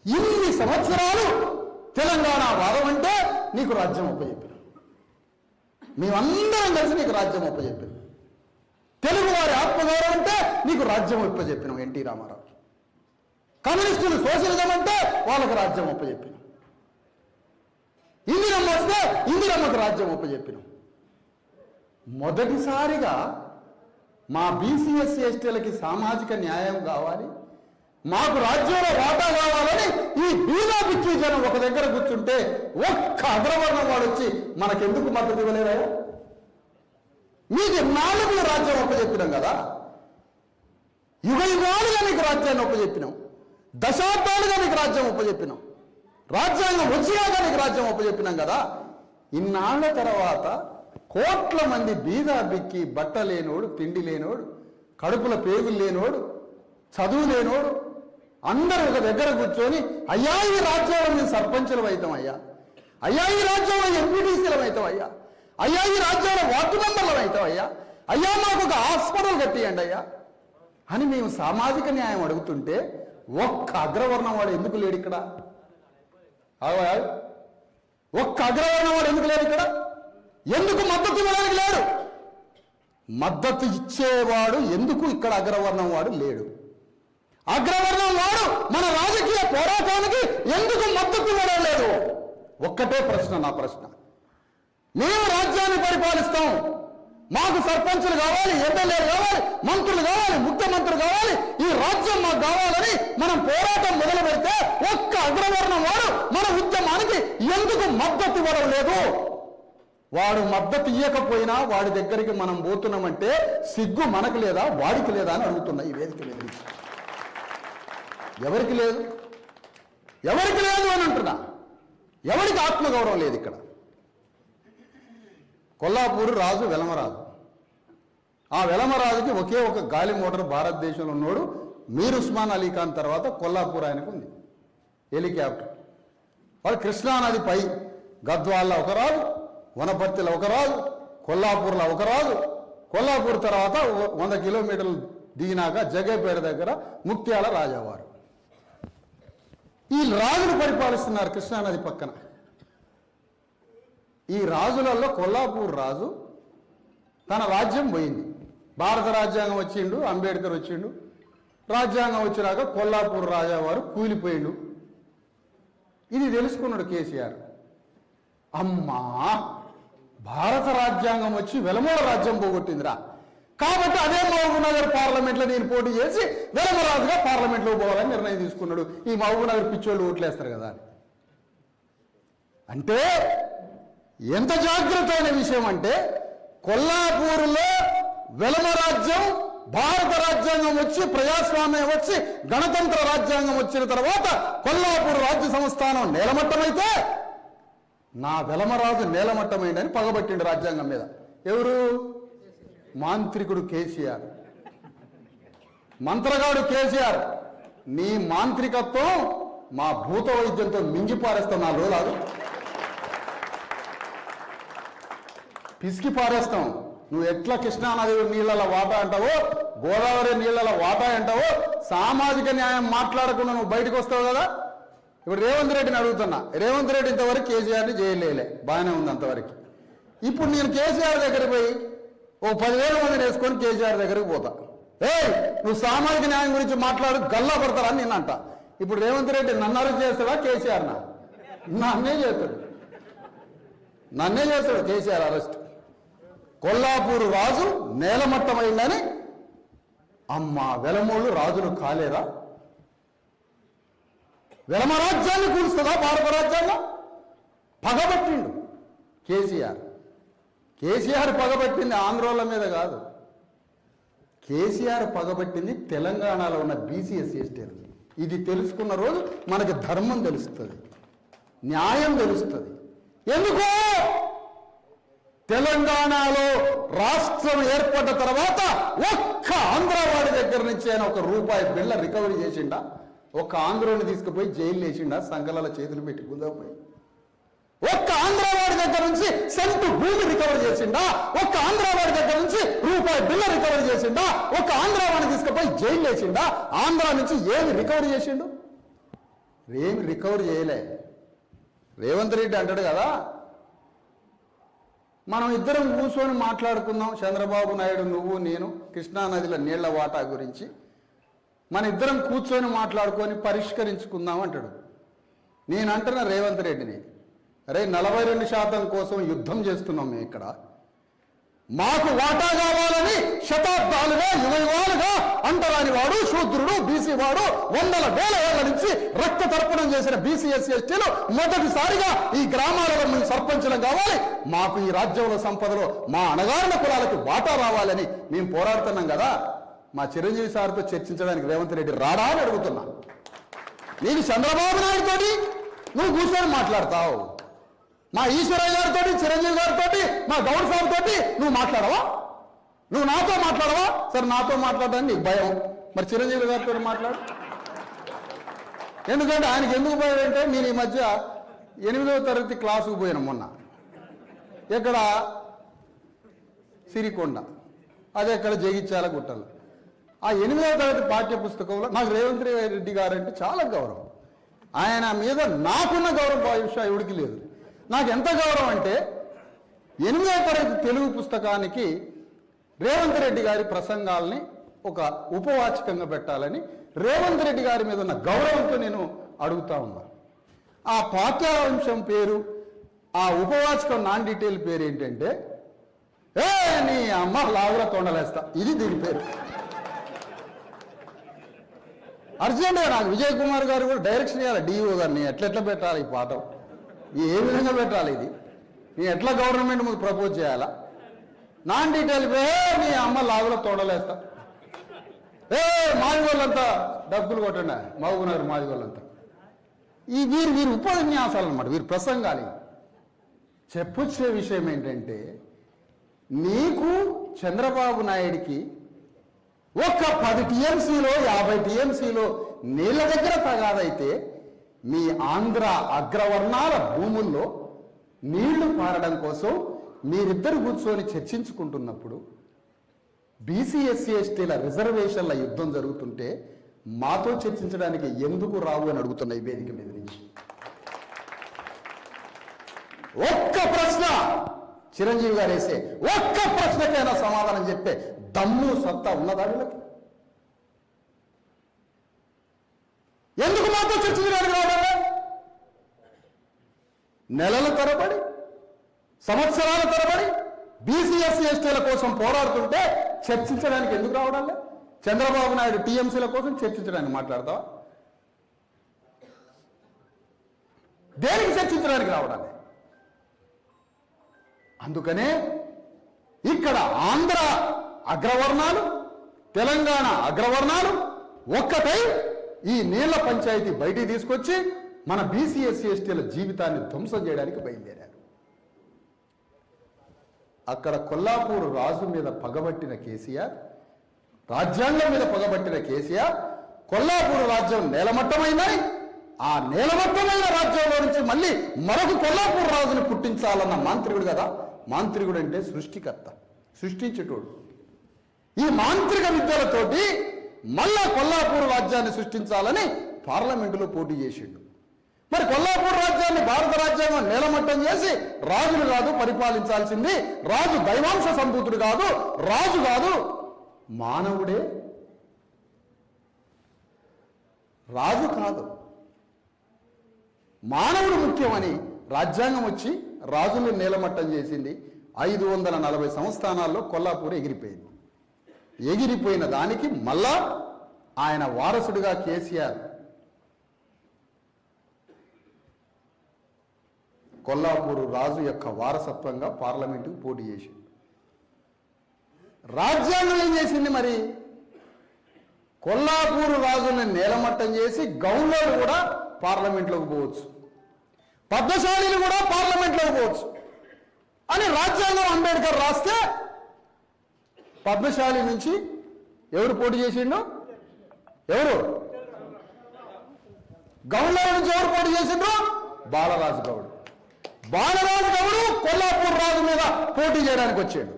[SPEAKER 2] ఇన్ని సంవత్సరాలు తెలంగాణ వాదం అంటే నీకు రాజ్యం అప్పచెప్పాం. మేమందరం కలిసి నీకు రాజ్యం అప్పచెప్పాం. తెలుగు వారి ఆత్మగౌరవం అంటే నీకు రాజ్యం అప్పచెప్పినాం ఎన్టీ రామారావు. కమ్యూనిస్టులు సోషలిజం అంటే వాళ్ళకు రాజ్యం అప్పచెప్పినాం. ఇందిరమ్మ వస్తే ఇందిరమ్మకు రాజ్యం అప్పచెప్పినాం. మొదటిసారిగా మా బీసీ ఎస్సీ ఎస్టీలకి సామాజిక న్యాయం కావాలి, మాకు రాజ్యంలో వాటా కావాలని ఈ బీదా పిచ్చి జనం ఒక దగ్గర కూర్చుంటే ఒక్క అగ్రవర్ణం వాడు వచ్చి మనకెందుకు మద్దతు ఇవ్వలేరా? మీకు 4 రాజ్యం ఒప్పచెప్పినాం కదా, యుగ యుగాలుగా మీకు రాజ్యాన్ని ఒప్పచెప్పినాం, దశాబ్దాలుగా మీకు రాజ్యం ఒప్పచెప్పినాం, రాజ్యాంగం వచ్చినాక మీకు రాజ్యం ఒప్పచెప్పినాం కదా. ఇన్నాళ్ల తర్వాత కోట్ల మంది బీదా బిక్కి బట్ట లేనోడు, తిండి లేనోడు, కడుపుల పేగులు లేనోడు, చదువు లేనోడు అందరూ ఒక దగ్గర కూర్చొని అయ్యా ఈ రాజ్యంలో మేము సర్పంచులం అవుతాం అయ్యా, అయ్యా ఈ రాజ్యంలో ఎంపీటీసీలం అవుతాం అయ్యా, అయ్యా ఈ రాజ్యంలో వార్డు మెంబర్లం అవుతాం అయ్యా, అయ్యా మాకు ఒక హాస్పిటల్ కట్టియండి అయ్యా అని మేము సామాజిక న్యాయం అడుగుతుంటే ఒక్క అగ్రవర్ణం వాడు ఎందుకు లేడు ఇక్కడ? ఒక్క అగ్రవర్ణం వాడు ఎందుకు లేడు ఇక్కడ? ఎందుకు మద్దతు ఇవ్వడానికి లేడు? మద్దతు ఇచ్చేవాడు ఎందుకు ఇక్కడ అగ్రవర్ణం వాడు లేడు? అగ్రవర్ణం వాడు మన రాజకీయ పోరాటానికి ఎందుకు మద్దతు ఇవ్వడం లేదు? ఒక్కటే ప్రశ్న, నా ప్రశ్న. మేము రాజ్యాన్ని పరిపాలిస్తాం, మాకు సర్పంచులు కావాలి, ఎమ్మెల్యేలు కావాలి, మంత్రులు కావాలి, ముఖ్యమంత్రులు కావాలి, ఈ రాజ్యం మాకు కావాలని మనం పోరాటం మొదలు పెడితే ఒక్క అగ్రవర్ణం వాడు మన ఉద్యమానికి ఎందుకు మద్దతు ఇవ్వడం లేదు? వాడు మద్దతు ఇవ్వకపోయినా వాడి దగ్గరికి మనం పోతున్నామంటే సిగ్గు మనకు లేదా, వాడికి లేదా అని అడుగుతున్నా ఈ వేదిక మీద. ఎవరికి లేదు? ఎవరికి లేదు అని అంటున్నా. ఎవరికి ఆత్మగౌరవం లేదు ఇక్కడ? కొల్లాపూరు రాజు వెలమరాజు. ఆ వెలమరాజుకి ఒకే ఒక గాలి మోటార్ భారతదేశంలో ఉన్నాడు. మీర్ ఉస్మాన్ అలీ ఖాన్ తర్వాత కొల్లాపూర్ ఆయనకు ఉంది హెలికాప్టర్. వాడు కృష్ణానది పై గద్వాల్లో ఒక రాజు, వనపర్తిలో ఒక రాజు, కొల్లాపూర్లో ఒక రాజు. కొల్లాపూర్ తర్వాత 100 కిలోమీటర్లు దిగినాక జగేపేట దగ్గర ముక్త్యాల రాజావారు. ఈ రాజులు పరిపాలిస్తున్నారు కృష్ణానది పక్కన. ఈ రాజులలో కొల్లాపూర్ రాజు తన రాజ్యం పోయింది. భారత రాజ్యాంగం వచ్చిండు, అంబేద్కర్ వచ్చిండు. రాజ్యాంగం వచ్చినాక కొల్లాపూర్ రాజావారు కూలిపోయిండు. ఇది తెలుసుకున్నాడు కేసీఆర్. అమ్మా, భారత రాజ్యాంగం వచ్చి వెలమల రాజ్యం పోగొట్టిందిరా, కాబట్టి అదే మహబూబ్ నగర్ పార్లమెంట్లో నేను పోటీ చేసి వెలమరాజుగా పార్లమెంట్లో పోవాలని నిర్ణయం తీసుకున్నాడు. ఈ మహబూబ్ నగర్ పిచ్చోళ్ళు ఓట్లేస్తారు కదా అని. అంటే ఎంత జాగ్రత్త అయిన విషయం అంటే, కొల్లాపూర్లో వెలమరాజ్యం భారత రాజ్యాంగం వచ్చి ప్రజాస్వామ్యం వచ్చి గణతంత్ర రాజ్యాంగం వచ్చిన తర్వాత కొల్లాపూర్ రాజ్య సంస్థానం నేలమట్టమైతే నా వెలమరాజు నేలమట్టమైందని పగబట్టిండు రాజ్యాంగం మీద. ఎవరు? మాంత్రికుడు కేసీఆర్, మంత్రగాడు కేసీఆర్. నీ మాంత్రికత్వం మా భూత వైద్యంతో మింగిపారేస్తాం. నా లోలాలు పిసికి పారేస్తాం. నువ్వు ఎట్లా కృష్ణానది నీళ్ళ వాటా అంటావో, గోదావరి నీళ్ళ వాటా అంటావో, సామాజిక న్యాయం మాట్లాడకుండా నువ్వు బయటకు వస్తావు కదా. ఇప్పుడు రేవంత్ రెడ్డిని అడుగుతున్నా. రేవంత్ రెడ్డి ఇంతవరకు కేసీఆర్ని జైలేలే, బాగానే ఉంది అంతవరకు. ఇప్పుడు నేను కేసీఆర్ దగ్గరికి పోయి ఓ 10,000 మందిని వేసుకొని కేసీఆర్ దగ్గరికి పోతా. నువ్వు సామాజిక న్యాయం గురించి మాట్లాడు, గల్లా పడతారని నేను అంట. ఇప్పుడు రేవంత్ రెడ్డి నన్ను అరెస్ట్ చేస్తాడా కేసీఆర్నా? నన్నే చేస్తాడు కేసీఆర్ అరెస్ట్. కొల్లాపూర్ రాజు నేలమట్టమైందని అమ్మా వెలమోళ్ళు రాజులు కాలేరా? వెలమ రాజ్యాన్ని కూలుస్తుందా భారత రాజ్యాంగం? పగబట్టిండు కేసీఆర్. కేసీఆర్ పగబట్టింది ఆంధ్రోళ్ళ మీద కాదు, కేసీఆర్ పగబట్టింది తెలంగాణలో ఉన్న బీసీఎస్సీ ఎస్టీలు. ఇది తెలుసుకున్న రోజు మనకి ధర్మం తెలుస్తుంది, న్యాయం తెలుస్తుంది. ఎందుకో తెలంగాణలో రాష్ట్రం ఏర్పడ్డ తర్వాత ఒక్క ఆంధ్రవాడి దగ్గర నుంచి ఆయన ఒక రూపాయి బిళ్ళ రికవరీ చేసిండా? ఒక్క ఆంధ్రోని తీసుకుపోయి జైలు వేసిండా? సంకలాల చేతులు పెట్టి గుంజకపోయి ఒక్క ఆంధ్రవాడి దగ్గర నుంచి సెంటు భూమి రికవర్ చేసిండా? ఒక్క ఆంధ్రవాడి దగ్గర నుంచి రూపాయి బిల్ల రికవర్ చేసిండా? ఒక్క ఆంధ్రవాడిని తీసుకుపోయి జైలు వేసిండా? ఆంధ్ర నుంచి ఏమి రికవర్ చేసిండు? ఏమి రికవర్ చేయలే. రేవంత్ రెడ్డి అంటాడు కదా, మనం ఇద్దరం కూర్చొని మాట్లాడుకుందాం, చంద్రబాబు నాయుడు నువ్వు నేను, కృష్ణానదిలో నీళ్ల వాటా గురించి మన ఇద్దరం కూర్చొని మాట్లాడుకొని పరిష్కరించుకుందాం అంటాడు. నేను అంటున్నా రేవంత్ రెడ్డిని, అరే 42% కోసం యుద్ధం చేస్తున్నాం మేము ఇక్కడ, మాకు వాటా కావాలని శతాబ్దాలుగా యుగయుగాలుగా అంటరాని వాడు శూద్రుడు బీసీ వాడు వందల వేల ఏళ్ల నుంచి రక్త తర్పణం చేసిన బీసీఎస్సీ ఎస్టీలు మొదటిసారిగా ఈ గ్రామాలలో మేము సర్పంచులం కావాలి, మాకు ఈ రాజ్యంలో సంపదలో మా అణగారిన కులాలకు వాటా రావాలని మేము పోరాడుతున్నాం కదా. మా చిరంజీవి సార్తో చర్చించడానికి రేవంత్ రెడ్డి రాడా అని అడుగుతున్నా. నీకు చంద్రబాబు నాయుడు తోటి నువ్వు కూర్చొని మాట్లాడతావు, మా ఈశ్వరయ్య గారితో చిరంజీవి గారితో మా గౌడ్ సార్ తోటి నువ్వు మాట్లాడవా? నువ్వు నాతో మాట్లాడవా? సరే నాతో మాట్లాడడానికి నీకు భయం, మరి చిరంజీవి గారితో మాట్లాడు. ఎందుకంటే ఆయనకి ఎందుకు భయం అంటే, నేను ఈ మధ్య 8వ తరగతి క్లాసుకు పోయాను మొన్న, ఇక్కడ సిరికొండ, అదే ఇక్కడ జగిత్యాల గుట్టలు. ఆ 8వ తరగతి పాఠ్య పుస్తకంలో నాకు రేవంత్ రెడ్డి గారంటే చాలా గౌరవం. ఆయన మీద నాకున్న గౌరవం విషయం ఎవడికి లేదు. నాకు ఎంత గౌరవం అంటే 8వ తరగతి తెలుగు పుస్తకానికి రేవంత్ రెడ్డి గారి ప్రసంగాల్ని ఒక ఉపవాచకంగా పెట్టాలని రేవంత్ రెడ్డి గారి మీద ఉన్న గౌరవంతో నేను అడుగుతా ఉన్నా. ఆ పాఠ్యాంశం పేరు, ఆ ఉపవాచకం నాన్ డీటెయిల్ పేరు ఏంటంటే, ఏ నీ అమ్మ లావుల తొండలేస్తా, ఇది దీని పేరు. అర్జెంటుగా నాకు విజయ్ కుమార్ గారు కూడా డైరెక్షన్ ఇవ్వాలి, డిఓ గారిని ఎట్లెట్లా పెట్టాలి ఈ పాఠం, ఏ విధంగా పెట్టాలి, ఇది నేను ఎట్లా గవర్నమెంట్ ముందు ప్రపోజ్ చేయాలా? నాన్ డీటెయిల్ నీ అమ్మ లాగులో తోడలేస్తా, మాదిగోళ్ళంతా డబ్బులు కొట్టండి, మహబూబ్నగర్ మాదిగోళ్ళంతా. ఈ వీరి ఉపన్యాసాలు అనమాట, వీరి ప్రసంగాలు. చెప్పొచ్చే విషయం ఏంటంటే, నీకు చంద్రబాబు నాయుడికి ఒక్క 10 టీఎంసీలో 50 టీఎంసీలో నీళ్ళ దగ్గర తగాదైతే, మీ ఆంధ్ర అగ్రవర్ణాల భూముల్లో నీళ్లు పారడం కోసం మీరిద్దరు కూర్చొని చర్చించుకుంటున్నప్పుడు, బీసీఎస్సీ ఎస్టీల రిజర్వేషన్ల యుద్ధం జరుగుతుంటే మాతో చర్చించడానికి ఎందుకు రావు అని అడుగుతున్న ఈ వేదిక మీద నుంచి. ఒక్క ప్రశ్న చిరంజీవి గారు వేసే ఒక్క ప్రశ్నకైనా సమాధానం చెప్పే దమ్ము సత్తా ఉన్నదా వీళ్ళకి? ఎందుకు మాతో చర్చించడానికి రావాలి? నెలల తరబడి సంవత్సరాల తరబడి బీసీఎస్సీ ఎస్టీల కోసం పోరాడుతుంటే చర్చించడానికి ఎందుకు రావడం? చంద్రబాబు నాయుడు టీఎంసీల కోసం చర్చించడానికి మాట్లాడతావా? దేనికి చర్చించడానికి రావడాలి? అందుకనే ఇక్కడ ఆంధ్ర అగ్రవర్ణాలు తెలంగాణ అగ్రవర్ణాలు ఒక్కటై ఈ నీళ్ల పంచాయతీ బయటికి తీసుకొచ్చి మన బీసీఎస్సీ ఎస్టీల జీవితాన్ని ధ్వంసం చేయడానికి బయలుదేరారు. అక్కడ కొల్లాపూర్ రాజు మీద పగబట్టిన కేసీఆర్, రాజ్యాంగం మీద పగబట్టిన కేసీఆర్, కొల్లాపూర్ రాజ్యం నేలమట్టమైందని ఆ నేలమట్టమైన రాజ్యంలో నుంచి మళ్ళీ మరొక కొల్లాపూర్ రాజుని పుట్టించాలన్న మాంత్రికుడు కదా. మాంత్రికుడు అంటే సృష్టికర్త, సృష్టించేటోడు. ఈ మాంత్రిక విద్యలతోటి మళ్ళా కొల్లాపూర్ రాజ్యాన్ని సృష్టించాలని పార్లమెంటులో పోటీ చేసిండు. మరి కొల్లాపూర్ రాజ్యాన్ని భారత రాజ్యాంగం నేలమట్టం చేసి రాజులు కాదు పరిపాలించాల్సింది, రాజు దైవాంశ సంభూతుడు కాదు, రాజు కాదు మానవుడే, రాజు కాదు మానవుడు ముఖ్యమని రాజ్యాంగం వచ్చి రాజులు నేలమట్టం చేసింది. 540 సంస్థానాల్లో కొల్లాపూర్ ఎగిరిపోయింది. ఎగిరిపోయిన దానికి మళ్ళా ఆయన వారసుడిగా కేసీఆర్ కొల్లాపూరు రాజు యొక్క వారసత్వంగా పార్లమెంటుకు పోటీ చేసి రాజ్యాంగం ఏం చేసింది మరి? కొల్లాపూరు రాజుని నేలమట్టం చేసి గౌన్లోలు కూడా పార్లమెంట్లోకి పోవచ్చు, పద్మశాలీలు కూడా పార్లమెంట్లోకి పోవచ్చు అని రాజ్యాంగం అంబేద్కర్ రాస్తే పద్మశాలి నుంచి ఎవరు పోటీ చేసిండు? ఎవరు? గౌన్లోల నుంచి ఎవరు పోటీ చేసిండ్రు? బాలరాజు గౌడ్. బాలరాజు గౌడు కొల్లాపూర్ రాజు మీద పోటీ చేయడానికి వచ్చాడు.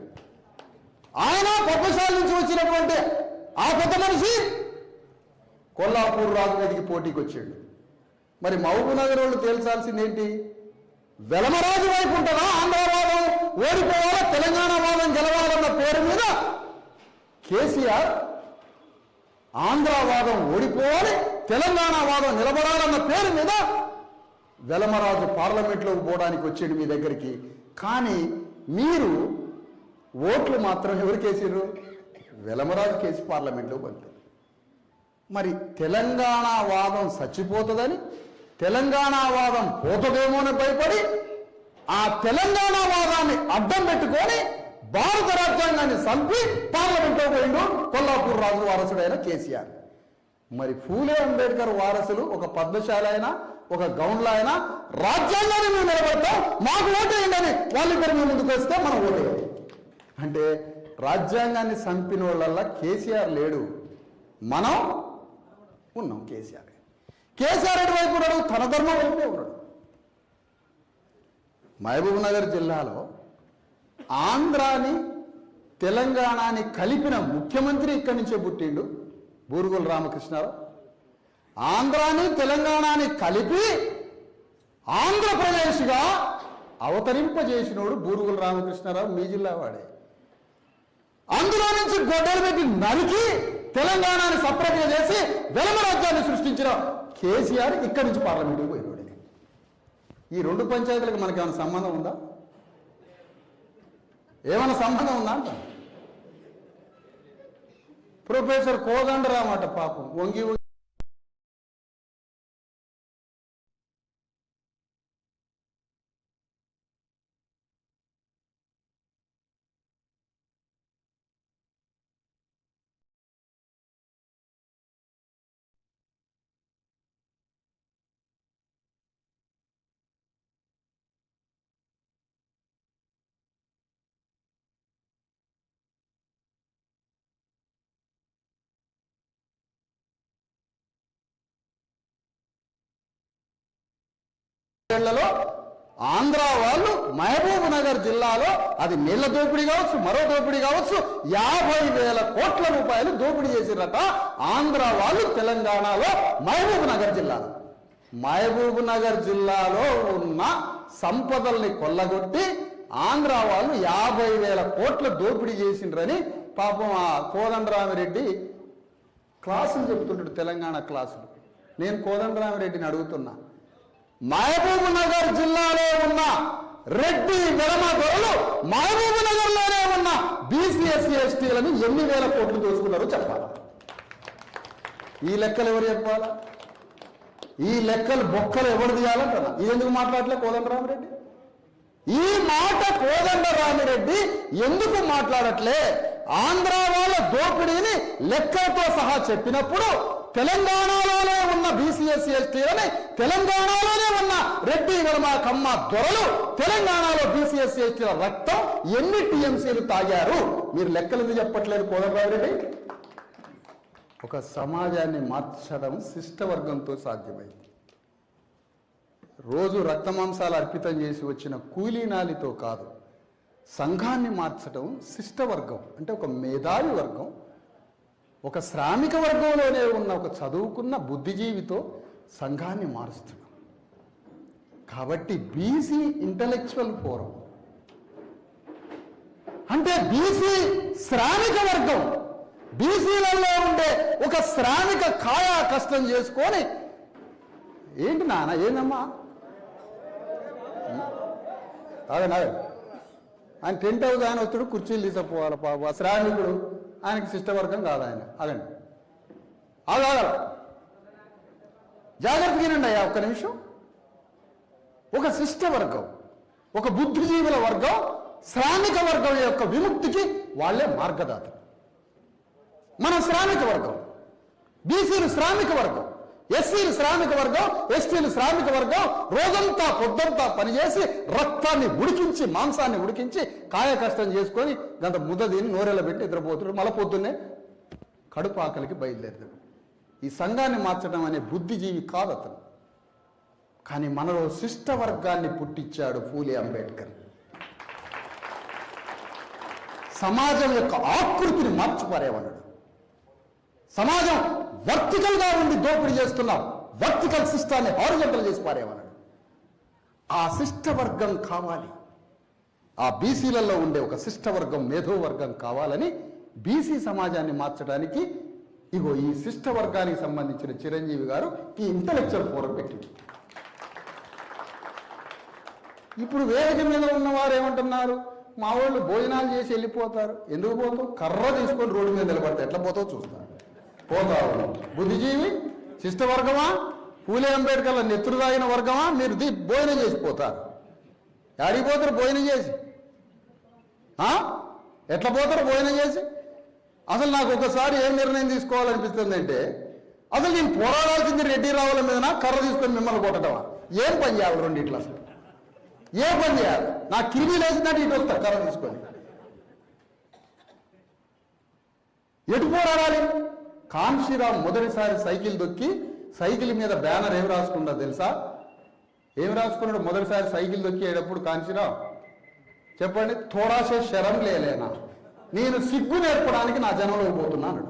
[SPEAKER 2] ఆయన పద్మశాలి నుంచి వచ్చినటువంటి ఆ పెద్ద మనిషి కొల్లాపూర్ రాజు మీదకి పోటీకి వచ్చాడు. మరి మహబూబ్ నగర్ వాళ్ళు తేల్చాల్సింది ఏంటి? వెలమరాజు వైపు ఉంటుందా ఆంధ్రవాదం ఓడిపోవాలా తెలంగాణ వాదం గెలవాలన్న పేరు మీద కేసీఆర్ ఆంధ్రవాదం ఓడిపోవాలి తెలంగాణ వాదం నిలబడాలన్న పేరు మీద వెలమరాజు పార్లమెంట్లోకి పోవడానికి వచ్చాడు మీ దగ్గరికి. కానీ మీరు ఓట్లు మాత్రం ఎవరికి వేసారు? వెలమరాజు కేసి పార్లమెంట్లోకి పంపారు. మరి తెలంగాణ వాదం చచ్చిపోతుందని, తెలంగాణ వాదం పోతుందేమోని భయపడి ఆ తెలంగాణ వాదాన్ని అడ్డం పెట్టుకొని భారత రాజ్యాంగాన్ని చంపి పార్లమెంట్లో పోయిండు కొల్లాపూర్ రాజు వారసుడైన కేసీఆర్. మరి ఫూలే అంబేద్కర్ వారసులు ఒక పద్మశాలి అయినా ఒక గౌన్ల అయినా రాజ్యాంగాన్ని మేము నిలబడతాం, మాకు ఓటేయండి అని వాళ్ళిద్దరు మేము ముందుకు వస్తే మనం ఓటేయాలి. అంటే రాజ్యాంగాన్ని చంపిన వాళ్ళల్లా కేసీఆర్ లేడు, మనం ఉన్నాం. కేసీఆర్ ఎటువైపు ఉన్నాడు? తన ధర్మం వైపే ఉన్నాడు. మహబూబ్ నగర్ జిల్లాలో ఆంధ్రాని తెలంగాణని కలిపిన ముఖ్యమంత్రి ఇక్కడి నుంచే పుట్టిండు, బూరుగుల రామకృష్ణారావు. ఆంధ్రాని తెలంగాణని కలిపి ఆంధ్రప్రదేశ్గా అవతరింపజేసినోడు బూరుగుల రామకృష్ణారావు, మీ జిల్లా వాడే. అందులో నుంచి గొడ్డలు పెట్టి నరికి తెలంగాణని సపరేట్గా చేసి వెలమ రాజ్యాన్ని సృష్టించిన కేసీఆర్ ఇక్కడి నుంచి పార్లమెంటుకు పోయినోడే. ఈ రెండు పంచాయతీలకు మనకేమైనా సంబంధం ఉందా? ఏమైనా సంబంధం ఉందా అంట. ప్రొఫెసర్ కోదండరామ్ అట పాపం వంగి ఆంధ్ర వాళ్ళు మహబూబ్ నగర్ జిల్లాలో అది నీళ్ల దోపిడీ కావచ్చు, మరో దోపిడీ కావచ్చు, 50,000 కోట్ల రూపాయలు దోపిడీ చేసిరట ఆంధ్ర వాళ్ళు తెలంగాణలో మహబూబ్ నగర్ జిల్లాలో. మహబూబ్ నగర్ జిల్లాలో ఉన్న సంపదల్ని కొల్లగొట్టి ఆంధ్ర వాళ్ళు 50,000 కోట్ల దోపిడీ చేసిండ్రని పాపం ఆ కోదండరామిరెడ్డి క్లాసులు చెబుతుంటాడు, తెలంగాణ క్లాసులు. నేను కోదండరామిరెడ్డిని అడుగుతున్నా, మహబూబ్ నగర్ జిల్లాలో ఉన్న రెడ్డి వెలమ దొరలు మహబూబ్ నగర్ లోనే ఉన్న బీసీ ఎస్సీ ఎస్టీలను ఎన్ని వేల కోట్లు దోచుకున్నారో చెప్పాలి. ఈ లెక్కలు ఎవరు చెప్పాలా? ఈ లెక్కలు బొక్కలు ఎవరు తీయాలంటున్నా. ఇది ఎందుకు మాట్లాడలే కోదండరామిరెడ్డి? ఈ మాట కోదండరామిరెడ్డి ఎందుకు మాట్లాడట్లే? ఆంధ్ర వాళ్ళ దోపిడీని లెక్కలతో సహా చెప్పినప్పుడు తెలంగాణలోనే ఉన్న బీసీ ఎస్సీ ఎస్టీలని, తెలంగాణలోనే ఉన్న రెడ్డి వెలమ కమ్మ దొరలు తెలంగాణలో బీసీ ఎస్సీ ఎస్టీల రక్తం ఎన్ని టీఎంసీలు తాగారు? మీరు లెక్కలు చెప్పట్లేదు కోదండరామిరెడ్డి. ఒక సమాజాన్ని మార్చడం శిష్టవర్గంతో సాధ్యమైంది. రోజు రక్తమాంసాలు అర్పితం చేసి వచ్చిన కూలీనాలితో కాదు. సంఘాన్ని మార్చడం శిష్టవర్గం అంటే ఒక మేధావి వర్గం, ఒక శ్రామిక వర్గంలోనే ఉన్న ఒక చదువుకున్న బుద్ధిజీవితో సంఘాన్ని మారుస్తున్నాం. కాబట్టి బీసీ ఇంటలెక్చువల్ ఫోరం అంటే బీసీ శ్రామిక వర్గం, బీసీలలో ఉండే ఒక శ్రామిక కాయా కష్టం చేసుకొని ఏంటి నాన్న ఏందమ్మా అదే ఆయన టెంట్ హౌస్ ఆయన వస్తాడు, కుర్చీలు తీసుకుపోవాలి పాప శ్రామికుడు. ఆయనకి శిష్టవర్గం కాదు. ఆయన అదండి ఆగాల జాగ్రత్తగా వినండి అయ్యా ఒక్క నిమిషం. ఒక శిష్టవర్గం, ఒక బుద్ధిజీవుల వర్గం, శ్రామిక వర్గం యొక్క విముక్తికి వాళ్ళే మార్గదాతలు. మన శ్రామిక వర్గం, బీసీలు శ్రామిక వర్గం, ఎస్సీలు శ్రామిక వర్గం, ఎస్టీలు శ్రామిక వర్గం, రోజంతా పొద్దంతా పనిచేసి రక్తాన్ని ఉడికించి మాంసాన్ని ఉడికించి కాయ కష్టం చేసుకొని గంత ముద్ద దీన్ని నోరెల పెట్టి నిద్రపోతున్నారు. మళ్ళీ పొద్దున్నే కడుపు ఆకలికి బయలుదేరుతాడు. ఈ సంఘాన్ని మార్చడం అనే బుద్ధిజీవి కాదు అతను. కానీ మనలో శిష్ట వర్గాన్ని పుట్టించాడు ఫూలే అంబేద్కర్. సమాజం యొక్క ఆకృతిని మార్చిపారేమన్నాడు. సమాజం వర్టికల్గా ఉండి దోపిడీ చేస్తున్నాం, వర్టికల్ సిస్టాన్ని హారిజంటల్ చేసి పారేమన్నాడు. ఆ శిష్టవర్గం కావాలి, ఆ బీసీలలో ఉండే ఒక శిష్టవర్గం, మేధోవర్గం కావాలని బీసీ సమాజాన్ని మార్చడానికి ఇగో ఈ శిష్టవర్గానికి సంబంధించిన చిరంజీవి గారు ఈ ఇంటలెక్చువల్ ఫోరం పెట్టింది. ఇప్పుడు వేదిక మీద ఉన్నవారు ఏమంటున్నారు, మా వాళ్ళు భోజనాలు చేసి వెళ్ళిపోతారు. ఎందుకు పోతావు? కర్ర తీసుకొని రోడ్డు మీద నిలబడతావు, ఎట్లా పోతావు చూస్తారు. పోతావు. బుద్ధిజీవి శిష్టవర్గమా, పూలే అంబేద్కర్ల నెత్తురు తాగిన వర్గమా? మీరు భోజనం చేసిపోతారు. యాడికి పోతారు భోజనం చేసి? ఎట్లా పోతారు భోజనం చేసి? అసలు నాకు ఒకసారి ఏం నిర్ణయం తీసుకోవాలనిపిస్తుంది అంటే, అసలు నేను పోరాడాల్సింది రెడ్డి రావుల మీదనా, కర్ర తీసుకొని మిమ్మల్ని కొట్టడమా? ఏం పని చేయాలి రెండిట్లో? అసలు ఏ పని చేయాలి? నా కిరిమి లేచినట్టు ఇటు వస్తా కర్ర తీసుకొని. ఎటు పోరాడాలి? కాన్షీరామ్ మొదటిసారి సైకిల్ దొక్కి సైకిల్ మీద బ్యానర్ ఏం రాసుకున్నా తెలుసా? ఏం రాసుకున్నాడు మొదటిసారి సైకిల్ దొక్కేటప్పుడు కాన్షీరామ్? చెప్పండి. థోడాసే శరం లేనా, నేను సిగ్గు నేర్పడానికి నా జనంలోకి పోతున్నాను.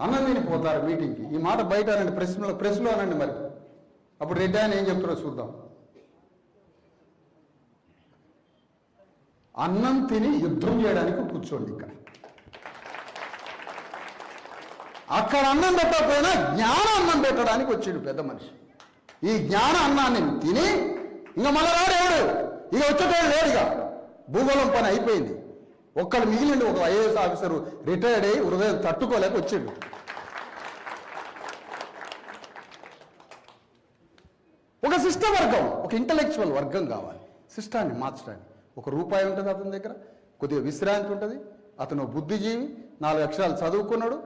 [SPEAKER 2] అన్నం తిని పోతారు మీటింగ్కి. ఈ మాట బయట అనండి, ప్రెస్లో అనండి. మరి అప్పుడు రెడ్డి ఆయన ఏం చెప్తారో చూద్దాం. అన్నం తిని యుద్ధం చేయడానికి కూర్చోండి. అక్కడ అన్నం పెట్టకపోయినా జ్ఞాన అన్నం పెట్టడానికి వచ్చాడు పెద్ద మనిషి. ఈ జ్ఞాన అన్నాన్ని తిని ఇంకా మళ్ళా రాడు ఎవడు, ఇక వచ్చేటోడు లేడుగా. భూగోళం పని అయిపోయింది. ఒక్కడు మిగిలిండి, ఒక ఐఏఎస్ ఆఫీసరు రిటైర్డ్ అయ్యి హృదయం తట్టుకోలేక వచ్చాడు. ఒక శిష్ట వర్గం, ఒక ఇంటలెక్చువల్ వర్గం కావాలి సిస్టాన్ని మార్చడానికి. ఒక రూపాయి ఉంటుంది అతని దగ్గర, కొద్దిగా విశ్రాంతి ఉంటుంది, అతను బుద్ధిజీవి, 4 అక్షరాలు చదువుకున్నాడు,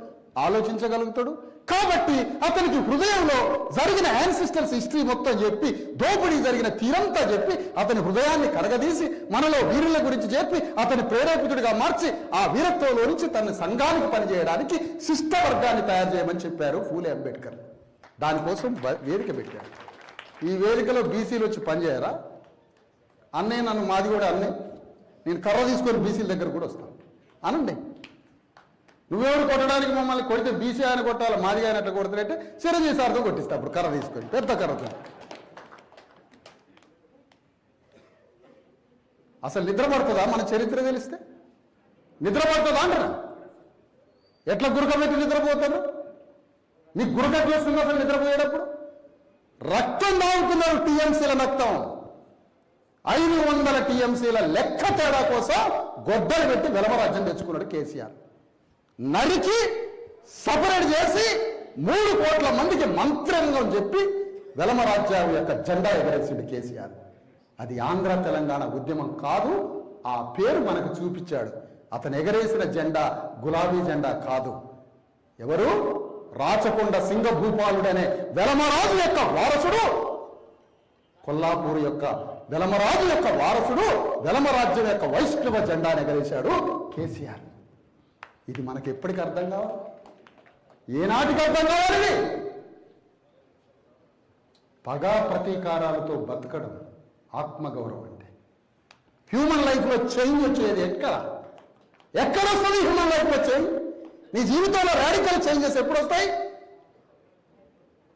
[SPEAKER 2] ఆలోచించగలుగుతాడు. కాబట్టి అతనికి హృదయంలో జరిగిన యాన్సిస్టర్స్ హిస్టరీ మొత్తం చెప్పి, దోపిడీ జరిగిన తీరంతా చెప్పి, అతని హృదయాన్ని కడగదీసి మనలో వీరుల గురించి చెప్పి అతని ప్రేరేపితుడిగా మార్చి ఆ వీరత్వంలో నుంచి తన సంఘానికి పనిచేయడానికి శిష్ట వర్గాన్ని తయారు చేయమని చెప్పారు ఫూలే అంబేద్కర్. దానికోసం వేదిక పెట్టారు. ఈ వేదికలో బీసీలు వచ్చి పనిచేయరా? అన్నయ్య నన్ను, మాది కూడా అన్నయ్య, నేను కర్ర తీసుకొని బీసీల దగ్గర కూడా వస్తాను అనండి. నువ్వెవరు కొట్టడానికి మమ్మల్ని కొడితే బీసీ ఆయన కొట్టాలి, మాది ఆయన అట్లా కొడతారంటే చిరంజీవి సార్తో కొట్టిస్తా అప్పుడు కర్ర తీసుకొని, పెద్ద కర్రతో. అసలు నిద్ర పడుతుందా మన చరిత్ర తెలిస్తే? నిద్ర పడుతుందా అంటారా? ఎట్లా గురకబెట్టి నిద్రపోతారు? నీకు గురకట్లు వస్తుంది అసలు నిద్రపోయేటప్పుడు? రక్తం తాగుతున్నారు, టీఎంసీల రక్తం. 500 టీఎంసీల లెక్క తేడా కోసం గొడ్డలు పెట్టి వెలమరాజ్యం తెచ్చుకున్నాడు కేసీఆర్. నరికి సపరేట్ చేసి 3 కోట్ల మందికి మంత్రంగం చెప్పి వెలమరాజ్యం యొక్క జెండా ఎగరేసిండు కేసీఆర్. అది ఆంధ్ర తెలంగాణ ఉద్యమం కాదు, ఆ పేరు మనకు చూపించాడు. అతను ఎగరేసిన జెండా గులాబీ జెండా కాదు. ఎవరు? రాచకొండ సింగభూపాలుడనే వెలమరాజు యొక్క వారసుడు, కొల్లాపూర్ యొక్క వెలమరాజు యొక్క వారసుడు, వెలమరాజ్యం యొక్క వైష్ణవ జెండాను ఎగరేశాడు కేసీఆర్. ఇది మనకి ఎప్పటికి అర్థం కావాలి? ఏనాటికి అర్థం కావాలి? పగా ప్రతీకారాలతో బతకడం ఆత్మగౌరవం అంటే. హ్యూమన్ లైఫ్లో చేంజ్ వచ్చేది ఎక్కడ వస్తుంది? హ్యూమన్ లైఫ్లో చేంజ్, నీ జీవితంలో రాడికల్ చేంజెస్ ఎప్పుడు వస్తాయి?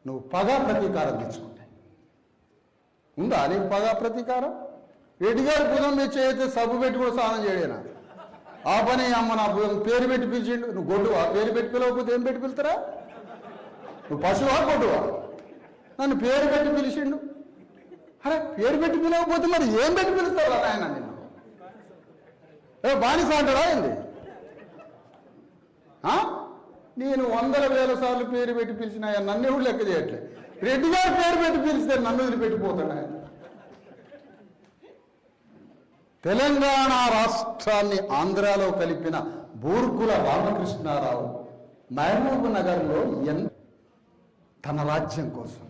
[SPEAKER 2] నువ్వు పగా ప్రతీకారం తెచ్చుకుంటే. ఉందా నీకు పగా ప్రతీకారం? రెడ్డి గారి భుజం మీద చేయతే సబ్బు పెట్టి కూడా స్నానం చేయడేనా? ఆ పని అమ్మ నా పేరు పెట్టి పిలిచిండు. నువ్వు గొడ్డువా? పేరు పెట్టి పిలవకపోతే ఏం పెట్టి పిలుతారా? నువ్వు పశువా గొడ్డువా? నన్ను పేరు పెట్టి పిలిచిండు. అరే పేరు పెట్టి పిలవకపోతే మరి ఏం పెట్టి పిలుస్తావు కదా ఆయన నిన్ను? బానిస అంటాడా ఏంది? నేను 100,000 సార్లు పేరు పెట్టి పిలిచిన ఆయన నన్ను ఎవరు లెక్క చేయట్లే. రెడ్డి గారు పేరు పెట్టి పిలిస్తే నన్ను వదిలిపెట్టిపోతాడు ఆయన. తెలంగాణ రాష్ట్రాన్ని ఆంధ్రాలో కలిపిన బూర్గుల రామకృష్ణారావు మహబూబ్ నగర్లో తన రాజ్యం కోసం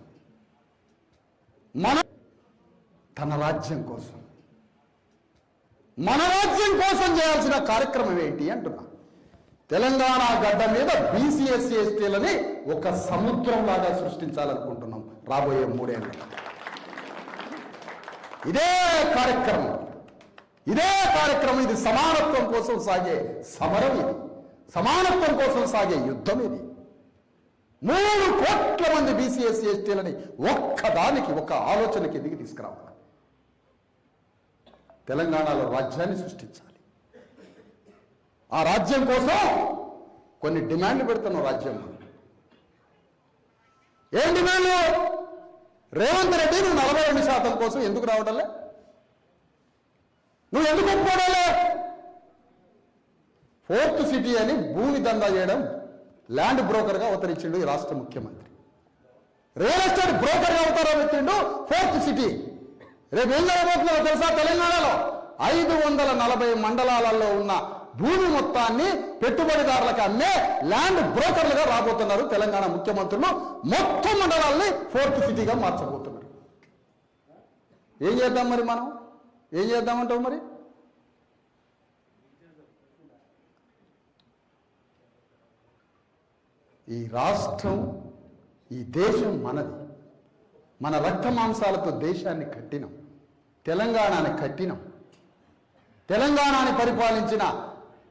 [SPEAKER 2] మన రాజ్యం కోసం చేయాల్సిన కార్యక్రమం ఏంటి అంటున్నా. తెలంగాణ గడ్డ మీద బీసీ ఎస్సీ ఎస్టీలని ఒక సముద్రం లాగా సృష్టించాలనుకుంటున్నాం రాబోయే 3 ఏళ్ళు. ఇదే కార్యక్రమం ఇది సమానత్వం కోసం సాగే సమరం, ఇది సమానత్వం కోసం సాగే యుద్ధం. ఇది 3 కోట్ల మంది బీసీ ఎస్సీ ఎస్టీలని ఒక్కదానికి ఒక ఆలోచనకి ఎదిగి తీసుకురావాలి. తెలంగాణలో రాజ్యాన్ని సృష్టించాలి. ఆ రాజ్యం కోసం కొన్ని డిమాండ్లు పెడుతున్నాం. రాజ్యంలో ఏం డిమాండ్లు? రేవంత్ రెడ్డి నువ్వు 42% కోసం ఎందుకు రావడంలే? నువ్వు ఎందుకు ఒప్పుకోవడాలే? 4th సిటీ అని భూమి దందా చేయడం ల్యాండ్ బ్రోకర్గా అవతరించిండు ఈ రాష్ట్ర ముఖ్యమంత్రి. రియల్ ఎస్టేట్ బ్రోకర్గా అవతరించిండు 4th సిటీ. రేపు ఏం జరగబోతుందో తెలుసా? తెలంగాణలో 540 మండలాలలో ఉన్న భూమి మొత్తాన్ని పెట్టుబడిదారులకు అమ్మే ల్యాండ్ బ్రోకర్లుగా రాబోతున్నారు తెలంగాణ ముఖ్యమంత్రులు. మొత్తం మండలాల్ని 4th సిటీగా మార్చబోతున్నారు. ఏం చేద్దాం మరి? మనం ఏం చేద్దామంటావు మరి? ఈ రాష్ట్రం, ఈ దేశం మనది. మన రక్త మాంసాలతో దేశాన్ని కట్టినాం, తెలంగాణని కట్టినాం. తెలంగాణని పరిపాలించిన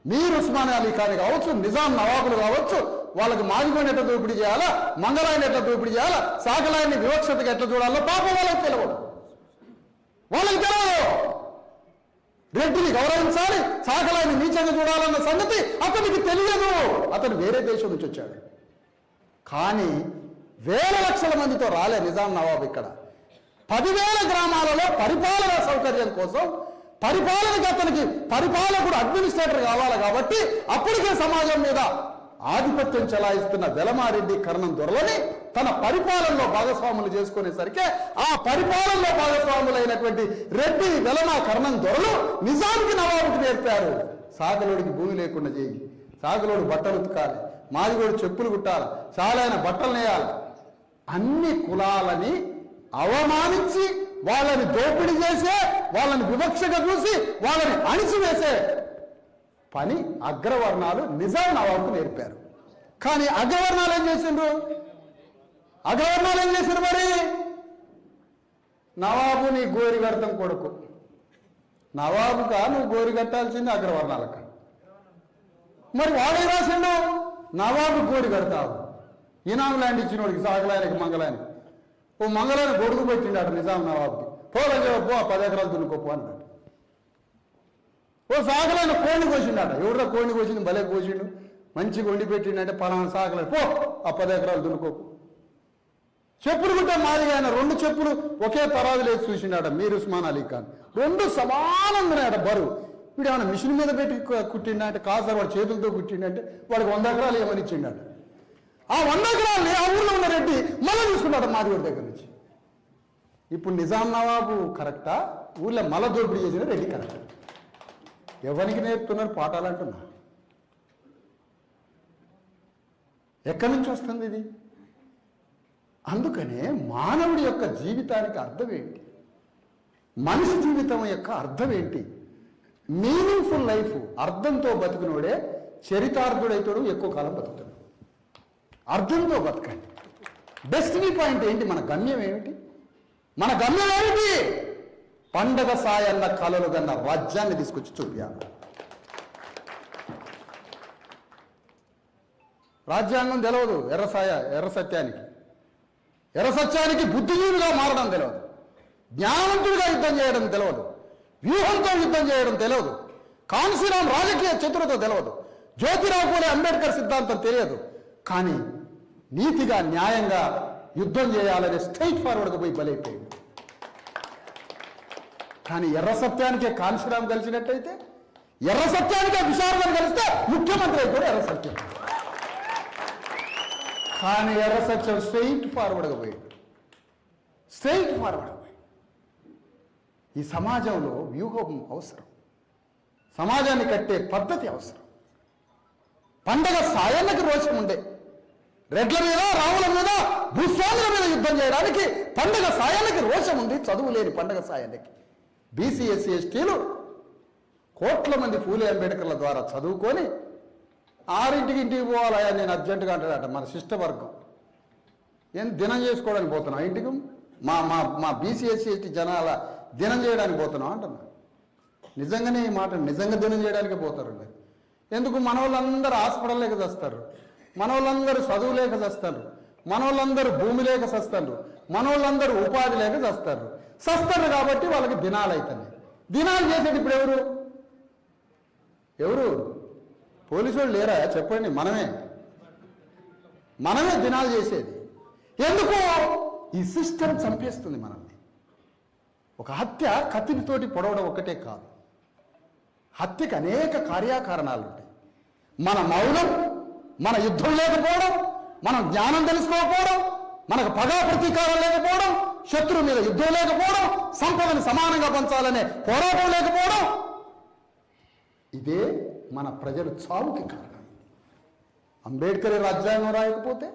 [SPEAKER 2] మీర్ ఉస్మాన్ అలీ ఖాన్ కావచ్చు, నిజాం నవాబులు కావచ్చు, వాళ్ళకి మాదిగోని ఎట్లా దోపిడీ చేయాలా, మంగళాయిని ఎట్లా దోపిడీ చేయాలా, సాగలాయిని వివక్షతగా ఎట్లా చూడాలో పాపం వాళ్ళకి తెలియదు. రెడ్డిని గౌరవించాలి, సాగలాయిని నీచంగా చూడాలన్న సంగతి అతనికి తెలియదు. అతను వేరే దేశం నుంచి వచ్చాడు. కానీ వేల లక్షల మందితో రాలే నిజాం నవాబు. ఇక్కడ 10,000 గ్రామాలలో పరిపాలన సౌకర్యం కోసం, పరిపాలనకి అతనికి పరిపాలకుడు అడ్మినిస్ట్రేటర్ కావాలి కాబట్టి అప్పటికే సమాజం మీద ఆధిపత్యం చెలాయిస్తున్న వెలమారెడ్డి కర్ణం దొరలని తన పరిపాలనలో భాగస్వాములు చేసుకునేసరికి ఆ పరిపాలనలో భాగస్వాములైనటువంటి రెడ్డి వెలమ కర్ణం దొరలు నిజాంకి నవాబుకి నేర్పారు. సాగలోడికి భూమి లేకుండా చేయి, సాగలోడు బట్టలు ఉతకాలి, మాదిగోడు చెప్పులు కుట్టాలి, చాలైన బట్టలు నేయాలి. అన్ని కులాలని అవమానించి వాళ్ళని దోపిడీ చేసే, వాళ్ళని వివక్షగా చూసి వాళ్ళని అణిచివేసే పని అగ్రవర్ణాలు నిజాం నవాబుకు నేర్పారు. కానీ అగ్రవర్ణాలు ఏం చేసిండ్రు? మరి నవాబు నీ గోరి కడతాం కొడుకు, నవాబుగా నువ్వు గోరి కట్టాల్సింది అగ్రవర్ణాలక. మరి వాడే రాసిండు నవాబు గోరి కడతావు. ఇనాం ల్యాండ్ ఇచ్చినోడికి సాగలాయనకి మంగళాయనకి ఓ మంగళాన్ని గొడుగు పెట్టిండాడు నిజాం నవాబుకి. పోలని చెప్పు 10 ఎకరాలు దున్నుకోపు అన్నాడు. ఓ సాగలాయన కోడిని కోసిండాట. ఎవడో కోడిని కోసింది, భలే కోసిండు, మంచిగా వండి పెట్టిండంటే పలానా సాగలే పో 10 ఎకరాలు దున్నుకోపు. చెప్పులు గుట్ట మాదిగా ఆయన 2 చెప్పులు ఒకే తరాజులు వేసి చూసిండాట మీర్ ఉస్మాన్ అలీ ఖాన్. 2 సమానంగా ఉన్నాయట బరువు. వీడు ఏమైనా మిషన్ మీద పెట్టి కుట్టిండంటే కాదు సార్, వాడు చేతులతో కుట్టిండంటే వాడికి 100 ఎకరాలు ఏమని ఇచ్చిండాట. ఆ 100 ఎకరాలని ఆ ఊళ్ళో ఉన్న రెడ్డి మళ్ళీ చూసుకున్నాడు మాదిగోడి దగ్గర నుంచి. ఇప్పుడు నిజాం నవాబు కరెక్టా, ఊళ్ళో మల దోపిడీ చేసిన రెడ్డి కరెక్ట్? ఎవరికి నేర్పుతున్నారు పాఠాలు అంటున్నా? ఎక్కడి నుంచి వస్తుంది ఇది? అందుకనే మానవుడి యొక్క జీవితానికి అర్థం ఏంటి, మనిషి జీవితం యొక్క అర్థం ఏంటి? మీనింగ్ఫుల్ లైఫ్ అర్థంతో బతికినోడే చరితార్థుడైతాడు, ఎక్కువ కాలం బతుకుతాడు. అర్థంతో బతకండి. డెస్టినీ పాయింట్ ఏంటి? మన గమ్యం ఏమిటి? మన గమ్యం ఏమిటి? పండగ సాయన్న కలలు కన్న రాజ్యాన్ని తీసుకొచ్చి చూపించాలి. రాజ్యాంగం తెలియదు ఎర్ర సత్యానికి బుద్ధిజీవిగా మారడం తెలియదు, జ్ఞానవంతుడిగా యుద్ధం చేయడం తెలియదు, వ్యూహంతో యుద్ధం చేయడం తెలియదు, కాన్సీరామ్ రాజకీయ చతురత తెలియదు, జ్యోతిరావు పూలే అంబేద్కర్ సిద్ధాంతం తెలియదు. కానీ నీతిగా న్యాయంగా యుద్ధం చేయాలనే స్ట్రైట్ ఫార్వర్డ్గా పోయి బలైపోయింది. కానీ ఎర్ర సత్యానికే కాంశీరామ్ కలిసినట్టయితే, ఎర్ర సత్యానికే విశారదం కలిస్తే ముఖ్యమంత్రి అయితే ఎర్ర సత్యం. కానీ ఎర్ర సత్యం స్ట్రెయిట్ ఫార్వర్డ్గా పోయాడు, స్ట్రెయిట్ ఫార్వర్డ్గా పోయాడు. ఈ సమాజంలో వ్యూహం అవసరం, సమాజాన్ని కట్టే పద్ధతి అవసరం. పండగ సాయన్నకి రోషం ఉండే, రెడ్ల మీద రాముల మీద భూస్వాముల మీద యుద్ధం చేయడానికి పండగ సాయానికి రోషం ఉంది, చదువు లేని పండగ సాయానికి. బీసీ ఎస్సీ ఎస్టీలు కోట్ల మంది ఫూలే అంబేద్కర్ల ద్వారా చదువుకొని 6ంటికి ఇంటికి పోవాలయా నేను అర్జెంటుగా అంటాడట మన శిష్టవర్గం. ఏం దినం చేసుకోవడానికి పోతున్నాం ఇంటికి, మా మా మా బీసీ ఎస్సీ ఎస్టీ జనాల దినం చేయడానికి పోతున్నాం అంటున్నా. నిజంగానే ఈ మాట నిజంగా దినం చేయడానికే పోతారండి. ఎందుకు? మన వాళ్ళందరూ హాస్పిటల్ లేక చస్తారు, మన వాళ్ళందరూ చదువు లేక చస్తారు, మన వాళ్ళందరూ భూమి లేక చస్తారు, మన వాళ్ళందరూ ఉపాధి లేక చస్తారు. కాబట్టి వాళ్ళకి దినాలు అవుతున్నాయి. దినాలు చేసేది ఇప్పుడు ఎవరు? పోలీసు వాళ్ళు లేరా? చెప్పండి. మనమే దినాలు చేసేది. ఎందుకు? ఈ సిస్టమ్ చంపేస్తుంది మనల్ని. ఒక హత్య కత్తితోటి పొడవడం ఒక్కటే కాదు, హత్యకు అనేక కార్యకారణాలు ఉంటాయి. మన మౌనం, మన యుద్ధం లేకపోవడం, మనం జ్ఞానం తెలుసుకోకపోవడం, మనకు పగా ప్రతీకారం లేకపోవడం, శత్రువు మీద యుద్ధం లేకపోవడం, సంపదను సమానంగా పంచాలనే పోరాటం లేకపోవడం, ఇదే మన ప్రజలు చావుకి కారణం. అంబేద్కర్ రాజ్యాంగం రాయకపోతే,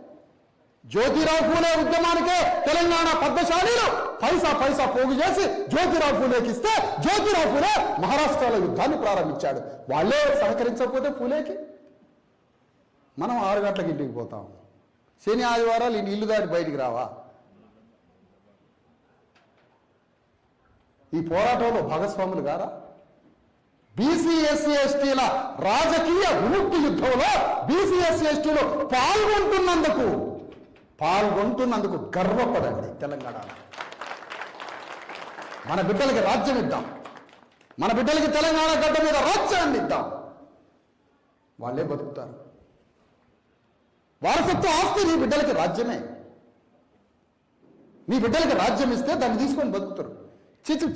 [SPEAKER 2] జ్యోతిరావు ఫూలే ఉద్యమానికే తెలంగాణ పద్మశాలీలు పైసా పోగు చేసి జ్యోతిరావు ఫూలేకి ఇస్తే జ్యోతిరావు ఫూలే మహారాష్ట్రలో యుద్ధాన్ని ప్రారంభించాడు. వాళ్ళే సహకరించకపోతే ఫూలేకి మనం 6 గంటలకు ఇంటికి పోతాం. శని ఆదివారాలు ఇల్లు దాటి బయటికి రావా? ఈ పోరాటంలో భాగస్వాములు గారా? బీసీ ఎస్సీ ఎస్టీల రాజకీయ విముక్తి యుద్ధంలో బీసీ ఎస్సీ ఎస్టీలు పాల్గొంటున్నందుకు గర్వపడండి. తెలంగాణలో మన బిడ్డలకి రాజ్యం ఇద్దాం, మన బిడ్డలకి తెలంగాణ గడ్డ మీద రాజ్యాన్ని ఇద్దాం. వాళ్ళే బతుకుతారు. వారసత్వ ఆస్తి నీ బిడ్డలకి రాజ్యమే. నీ బిడ్డలకి రాజ్యం ఇస్తే దాన్ని తీసుకొని బతుకుతారు.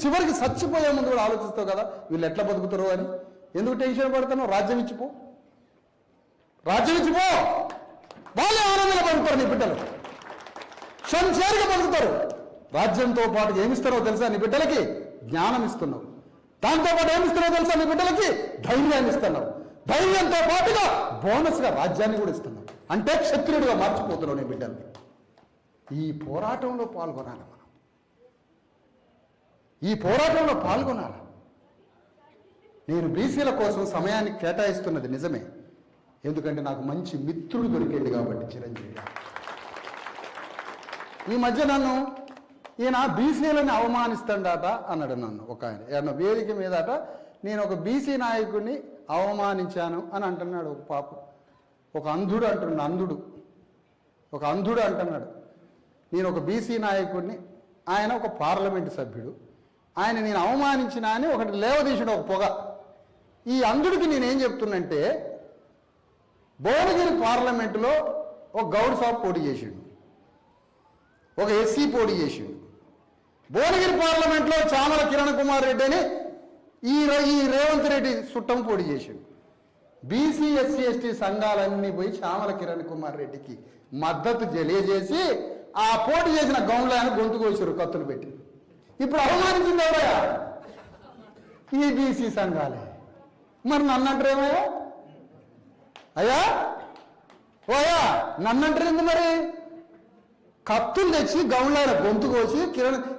[SPEAKER 2] చివరికి చచ్చిపోయే ముందు కూడా ఆలోచిస్తావు కదా వీళ్ళు ఎట్లా బతుకుతారు అని. ఎందుకు టెన్షన్ పడతాను? రాజ్యం ఇచ్చిపో. వాళ్ళే ఆనందంగా బతుకుతారు. నీ బిడ్డలు సంచేరుగా బతుకుతారు. రాజ్యంతో పాటు ఏమిస్తున్నావు తెలుసా? నీ బిడ్డలకి జ్ఞానం ఇస్తున్నావు. దాంతోపాటు ఏమిస్తున్నావు తెలుసా? నీ బిడ్డలకి ధైర్యాన్ని ఇస్తున్నావు. ధైర్యంతో పాటుగా బోనస్గా రాజ్యాన్ని కూడా ఇస్తున్నావు. అంటే క్షత్రియుడిగా మార్చిపోతున్నావు నీ బిడ్డల్ని. ఈ పోరాటంలో పాల్గొనాలి మనం, ఈ పోరాటంలో పాల్గొనాలి. నేను బీసీల కోసం సమయాన్ని కేటాయిస్తున్నది నిజమే, ఎందుకంటే నాకు మంచి మిత్రుడు దొరికేది కాబట్టి. చిరంజీవి ఈ మధ్య నన్ను ఈయన బీసీలని అవమానిస్తాడట అన్నాడు నన్ను ఒక ఆయన. ఏమన్నా వేదిక మీదట నేను ఒక బీసీ నాయకుడిని అవమానించాను అని అంటున్నాడు ఒక పాప. ఒక అంధుడు అంటున్నాడు నేను ఒక బీసీ నాయకుడిని, ఆయన ఒక పార్లమెంటు సభ్యుడు, ఆయన నేను అవమానించినా అని ఒకటి లేవదీసిన ఒక పొగ. ఈ అంధుడికి నేనేం చెప్తున్నంటే, భువనగిరి పార్లమెంటులో ఒక గౌడ్ సాబ్ పోటీ చేసిండు, ఒక ఎస్సీ పోటీ చేసిండు. భువనగిరి పార్లమెంట్లో చామల కిరణ్ కుమార్ రెడ్డి అని ఈ రేవంత్ రెడ్డి చుట్టం పోటీ చేసిండు. బీసీ ఎస్సీ ఎస్టీ సంఘాలన్నీ పోయి చామల కిరణ్ కుమార్ రెడ్డికి మద్దతు తెలియజేసి ఆ పోటీ చేసిన గౌండ్లను గొంతు కోసారు కత్తులు పెట్టి. ఇప్పుడు అవమానించింది ఎవరయ్యా? ఈ బీసీ సంఘాలే. మరి నన్నంటారేమయ్యా? అయ్యా నన్నంటారు మరి? కత్తులు తెచ్చి గౌండ్ల గొంతు కోసి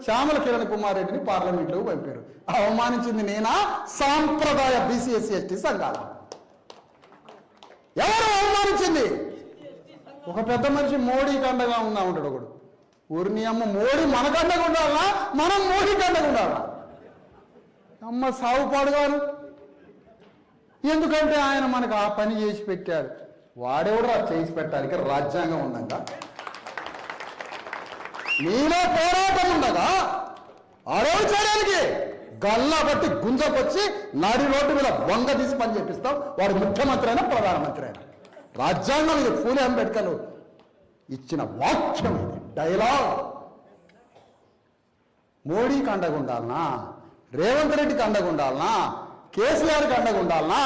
[SPEAKER 2] శ్యామల కిరణ్ కుమార్ రెడ్డిని పార్లమెంట్లోకి పంపారు. అవమానించింది నేనా? సాంప్రదాయ బీసీ ఎస్సీ ఎస్టీ సంఘాల. ఎవరు అవమానించింది? ఒక పెద్ద మనిషి మోడీకి అండగా ఉందా ఉంటాడు ఒకడు. ఊరిని అమ్మ మోడీ మనకండగా ఉండాలా, మనం మోడీకి అండగా ఉండాలా? అమ్మ సాగుపాడుగాను. ఎందుకంటే ఆయన మనకు ఆ పని చేసి పెట్టాడు. వాడెవడు చేసి పెట్టడానికి రాజ్యాంగం ఉండగా, నీలో పోరాటం ఉండగా అడవి చేయడానికి గల్లా బట్టి గుంజకొచ్చి నడి రోడ్డు మీద వంగ తీసి పని చేపిస్తాం. వాడు ముఖ్యమంత్రి అయినా ప్రధానమంత్రి అయినా. రాజ్యాంగం ఇది ఫూలే అంబేద్కర్ ఇచ్చిన వాక్యం, ఇది డైలాగ్. మోడీకి అండగా ఉండాలనా? రేవంత్ రెడ్డికి అండగా ఉండాలనా, కేసీఆర్కి అండగా ఉండాలనా?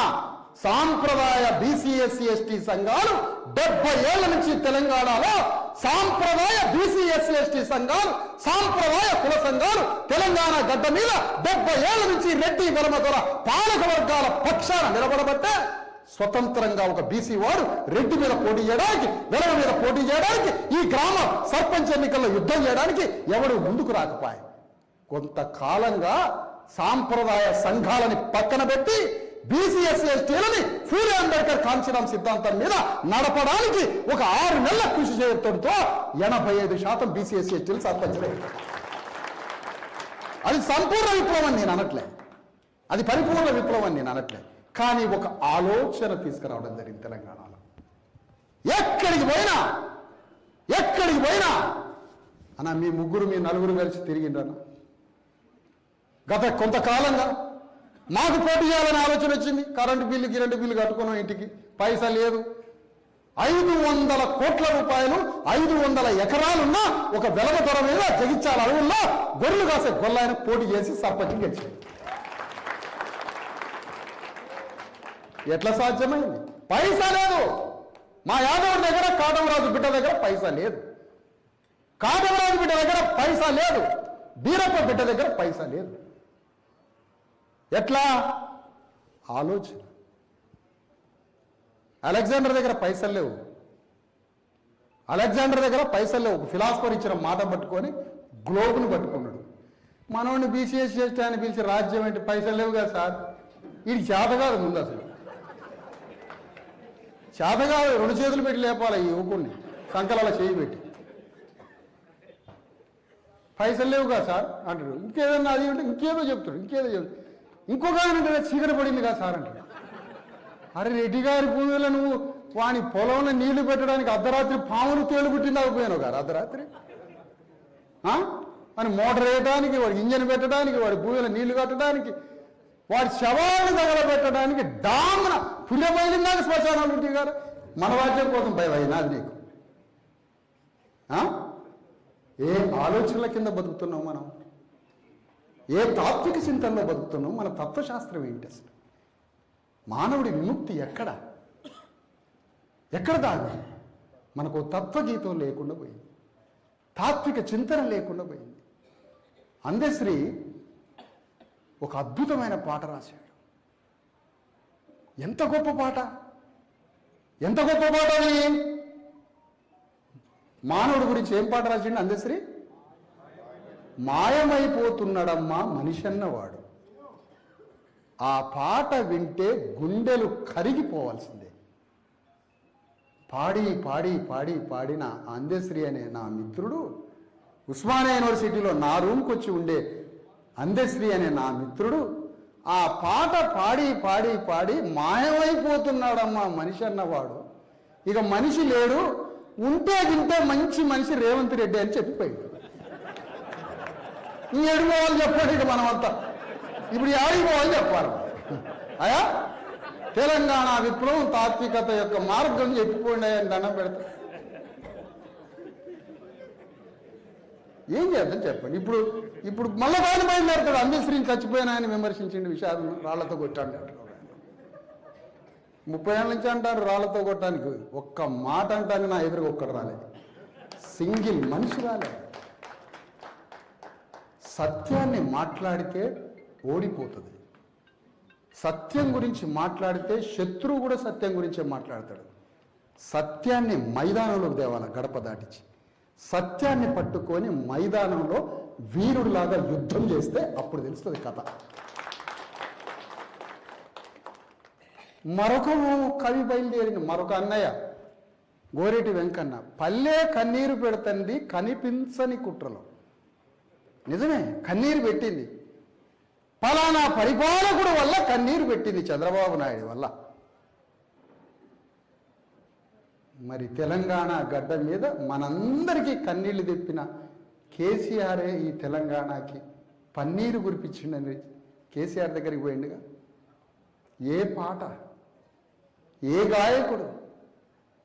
[SPEAKER 2] సాంప్రదాయ బీసీ ఎస్సీ ఎస్టీ సంఘాలు 70 ఏళ్ల నుంచి తెలంగాణలో సాంప్రదాయ బీసీ ఎస్సీ ఎస్టీ సంఘాలు, సాంప్రదాయ కుల సంఘాలు తెలంగాణ గడ్డ మీద 70 ఏళ్ల నుంచి రెడ్డి వెలమదొర పాలక వర్గాల పక్షాన నిలబడబట్టే స్వతంత్రంగా ఒక బీసీ వాడు రెడ్డి మీద పోటీ చేయడానికి, వెలమ మీద పోటీ చేయడానికి, ఈ గ్రామ సర్పంచ్ ఎన్నికల్లో యుద్ధం చేయడానికి ఎవడు ముందుకు రాకపోయే. కొంతకాలంగా సాంప్రదాయ సంఘాలని పక్కన పెట్టి బీసీ ఎస్సీ ఎస్టీలని ఫూలే అంబేద్కర్ కాంచీరామ్ సిద్ధాంతం మీద నడపడానికి ఒక 6 నెలల కృషి చేయడంతో 85% బీసీ ఎస్సీ ఎస్టీలు సర్పంచ్లే. అది సంపూర్ణ విప్లవం అని నేను అనట్లే, అది పరిపూర్ణ విప్లవం అని నేను అనట్లే. కానీ ఒక ఆలోచన తీసుకురావడం జరిగింది తెలంగాణలో. ఎక్కడికి పోయినా అన్న మీ ముగ్గురు మీ నలుగురు కలిసి తిరిగిండ్రన్న. గత కొంతకాలంగా మాకు పోటీ చేయాలని ఆలోచన వచ్చింది. కరెంటు బిల్లు కట్టుకున్నాం, ఇంటికి పైసా లేదు. 500 కోట్ల రూపాయలు 500 ఎకరాలున్న ఒక వెలగదొర మీద జగిత్యాల అడవుల్లో గొర్రెలు కాసే గొల్లాయన పోటీ చేసి సర్పంచ్ గెలిచాడు. ఎట్లా సాధ్యమైంది? పైసా లేదు. మా యాదవ్ దగ్గర కాటమరాజు బిడ్డ దగ్గర పైసా లేదు, కాటమరాజు బిడ్డ దగ్గర పైసా లేదు, బీరప్ప బిడ్డ దగ్గర పైసా లేదు. ఎట్లా? ఆలోచన. అలెగ్జాండర్ దగ్గర పైసలు లేవు, ఒక ఫిలాసఫర్ ఇచ్చిన మాట పట్టుకొని గ్లోబ్ను పట్టుకున్నాడు. మనోడిని బీసీఎస్ చేస్తే అని పిలిచి రాజ్యం ఏంటి? పైసలు లేవు కదా సార్, ఇది చేత కాదు. ముందు అసలు చేత కాదు, 2 చేతులు పెట్టి లేపాలి ఈ యువకుడిని, సంకలాల చేయి పెట్టి. పైసలు లేవు కదా సార్ అంటాడు. ఇంకేదన్నా అది అంటే ఇంకేదో చెప్తాడు. ఇంకొక ఆయన చీకటి పడింది కదా సార్ అంటాడు. అరే రెడ్డి గారి భూమిలో నువ్వు వాని పొలంలో నీళ్లు పెట్టడానికి అర్ధరాత్రి పాములు తేలు పుట్టింది అయిపోయాను గారు. అర్ధరాత్రి అని మోటార్ వేయడానికి, వాడికి ఇంజన్ పెట్టడానికి, వాడి భూమిలో నీళ్లు కట్టడానికి, వాడి శవాలను తగలబెట్టడానికి డామ్న పుణ్యమైలిందాక శ్మశానాలు ఉంటాయి గారు. మన రాజ్యం కోసం భయం అది నీకు? ఏ ఆలోచనల కింద బతుకుతున్నావు మనం? ఏ తాత్విక చింతనలో బతుకుతున్నావు? మన తత్వశాస్త్రం ఏంటి అసలు? మానవుడి విముక్తి ఎక్కడ దాన్ని? మనకు తత్వగీతం లేకుండా పోయింది, తాత్విక చింతన లేకుండా పోయింది. అందశ్రీ ఒక అద్భుతమైన పాట రాశాడు. ఎంత గొప్ప పాట అది! మానవుడి గురించి ఏం పాట రాసిండు అందశ్రీ? మాయమైపోతున్నాడమ్మా మనిషి అన్నవాడు. ఆ పాట వింటే గుండెలు కరిగిపోవాల్సిందే. పాడిన అందశ్రీ అనే నా మిత్రుడు, ఉస్మానియా యూనివర్సిటీలో నా రూమ్కి వచ్చి ఉండే అందశ్రీ అనే నా మిత్రుడు ఆ పాట పాడి మాయమైపోతున్నాడమ్మా మనిషి అన్నవాడు. ఇక మనిషి లేడు, ఉంటే గింటే మంచి మనిషి రేవంత్ రెడ్డి అని చెప్పిపోయాడు. ఈ ఎడుకోవాలి చెప్పాడు. ఇక మనమంతా ఇప్పుడు ఆడిపోవాలి చెప్పాలి. అయా తెలంగాణ విప్లవం తాత్వికత యొక్క మార్గం చెప్పిపోండి అని దండం పెడతా. ఏం చేద్దాం చెప్పండి. ఇప్పుడు మళ్ళీ బాగా బయలుదేరుతాడు. అందశ్రీని చచ్చిపోయినా అని విమర్శించింది, విషాదం రాళ్లతో కొట్టాడు. 30 ఏళ్ళ నుంచి అంటారు రాళ్లతో కొట్టడానికి. ఒక్క మాట అంటాను నా ఎదురుగా ఒక్కడు రాలేదు, సింగిల్ మనిషి రాలేదు. సత్యాన్ని మాట్లాడితే ఓడిపోతుంది. సత్యం గురించి మాట్లాడితే శత్రువు కూడా సత్యం గురించే మాట్లాడతాడు. సత్యాన్ని మైదానంలోకి తేవాలి, గడప దాటించి. సత్యాన్ని పట్టుకొని మైదానంలో వీరుడిలాగా యుద్ధం చేస్తే అప్పుడు తెలుస్తుంది కథ. మరొక కవి బయలుదేరింది, మరొక అన్నయ్య గోరేటి వెంకన్న. పల్లె కన్నీరు పెడుతుంది కనిపించని కుట్రలో. నిజమే, కన్నీరు పెట్టింది. ఫలానా పరిపాలకుడు వల్ల కన్నీరు పెట్టింది, చంద్రబాబు నాయుడు వల్ల. మరి తెలంగాణ గడ్డ మీద మనందరికీ కన్నీళ్లు తెప్పిన కేసీఆరే ఈ తెలంగాణకి పన్నీరు కురిపించిండని కేసీఆర్ దగ్గరికి పోయిండుగా. ఏ పాట, ఏ గాయకుడు,